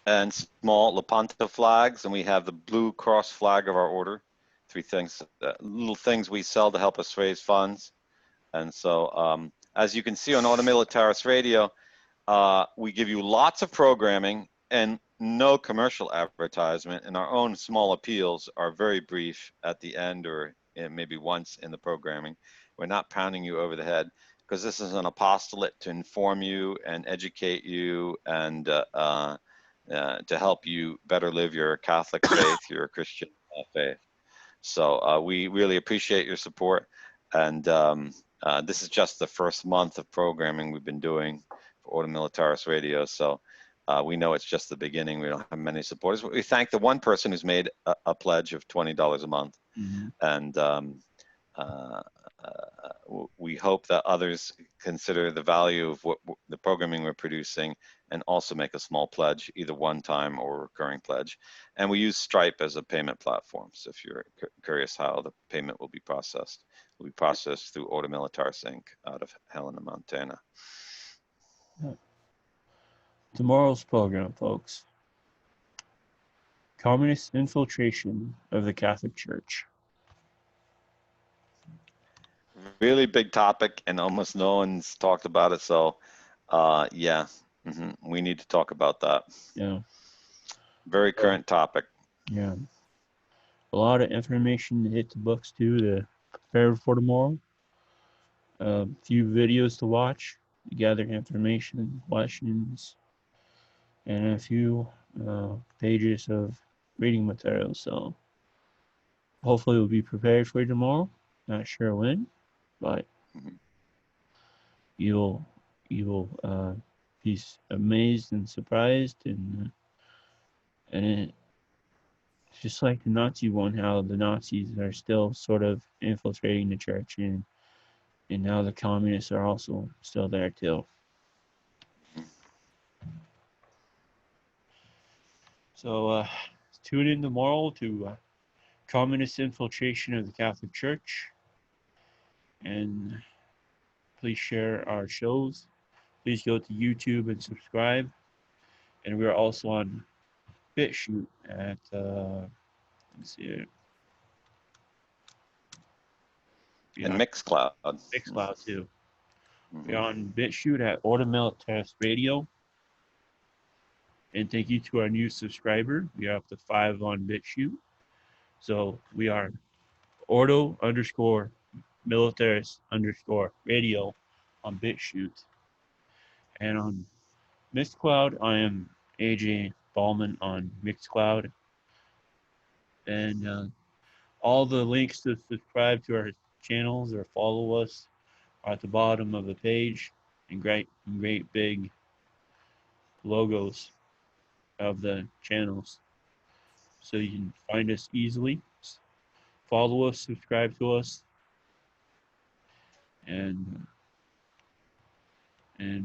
and small Lepanto flags, and we have the blue cross flag of our order. Three things, little things we sell to help us raise funds. And so, as you can see on Ordo Militaris Radio, we give you lots of programming and no commercial advertisement, and our own small appeals are very brief at the end or maybe once in the programming. We're not pounding you over the head because this is an apostolate to inform you and educate you and to help you better live your Catholic faith, your Christian faith. So we really appreciate your support. And this is just the first month of programming we've been doing for Ordo Militaris Radio. So we know it's just the beginning. We don't have many supporters. We thank the one person who's made a pledge of $20 a month. Mm-hmm. And we hope that others consider the value of what the programming we're producing and also make a small pledge, either one time or recurring pledge. And we use Stripe as a payment platform. So if you're curious how the payment will be processed, it will be processed through Ordo Militaris Inc. out of Helena, Montana. Tomorrow's program, folks. Communist infiltration of the Catholic Church. Really big topic, and almost no one's talked about it. So, yeah, we need to talk about that. Yeah. Very current topic. Yeah. A lot of information to hit the books too to prepare for tomorrow. A few videos to watch to gather information, questions, and a few pages of reading materials. So hopefully we'll be prepared for you tomorrow. Not sure when, but you'll you will be amazed and surprised, and it's just like the Nazi one, how the Nazis are still sort of infiltrating the church, and now the communists are also still there too. So tune in tomorrow to communist infiltration of the Catholic Church, and please share our shows. Please go to YouTube and subscribe. And we are also on BitChute at let's see, And yeah, Mixcloud. Mixcloud too. We're Mhm. on BitChute at Automilitarists Radio. And thank you to our new subscriber. We are up to 5 on BitChute. So we are Ordo underscore militaris underscore radio on BitChute. And on Mixcloud, I am AJ Ballman on Mixcloud. And all the links to subscribe to our channels or follow us are at the bottom of the page in great big logos of the channels. So you can find us easily. Follow us, subscribe to us, and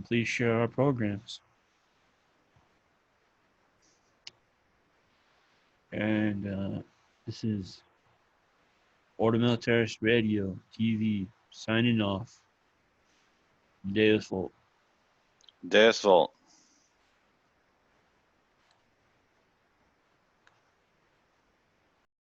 please share our programs. And this is Order Militaris Radio TV signing off. Deus Volt. Deus Volt.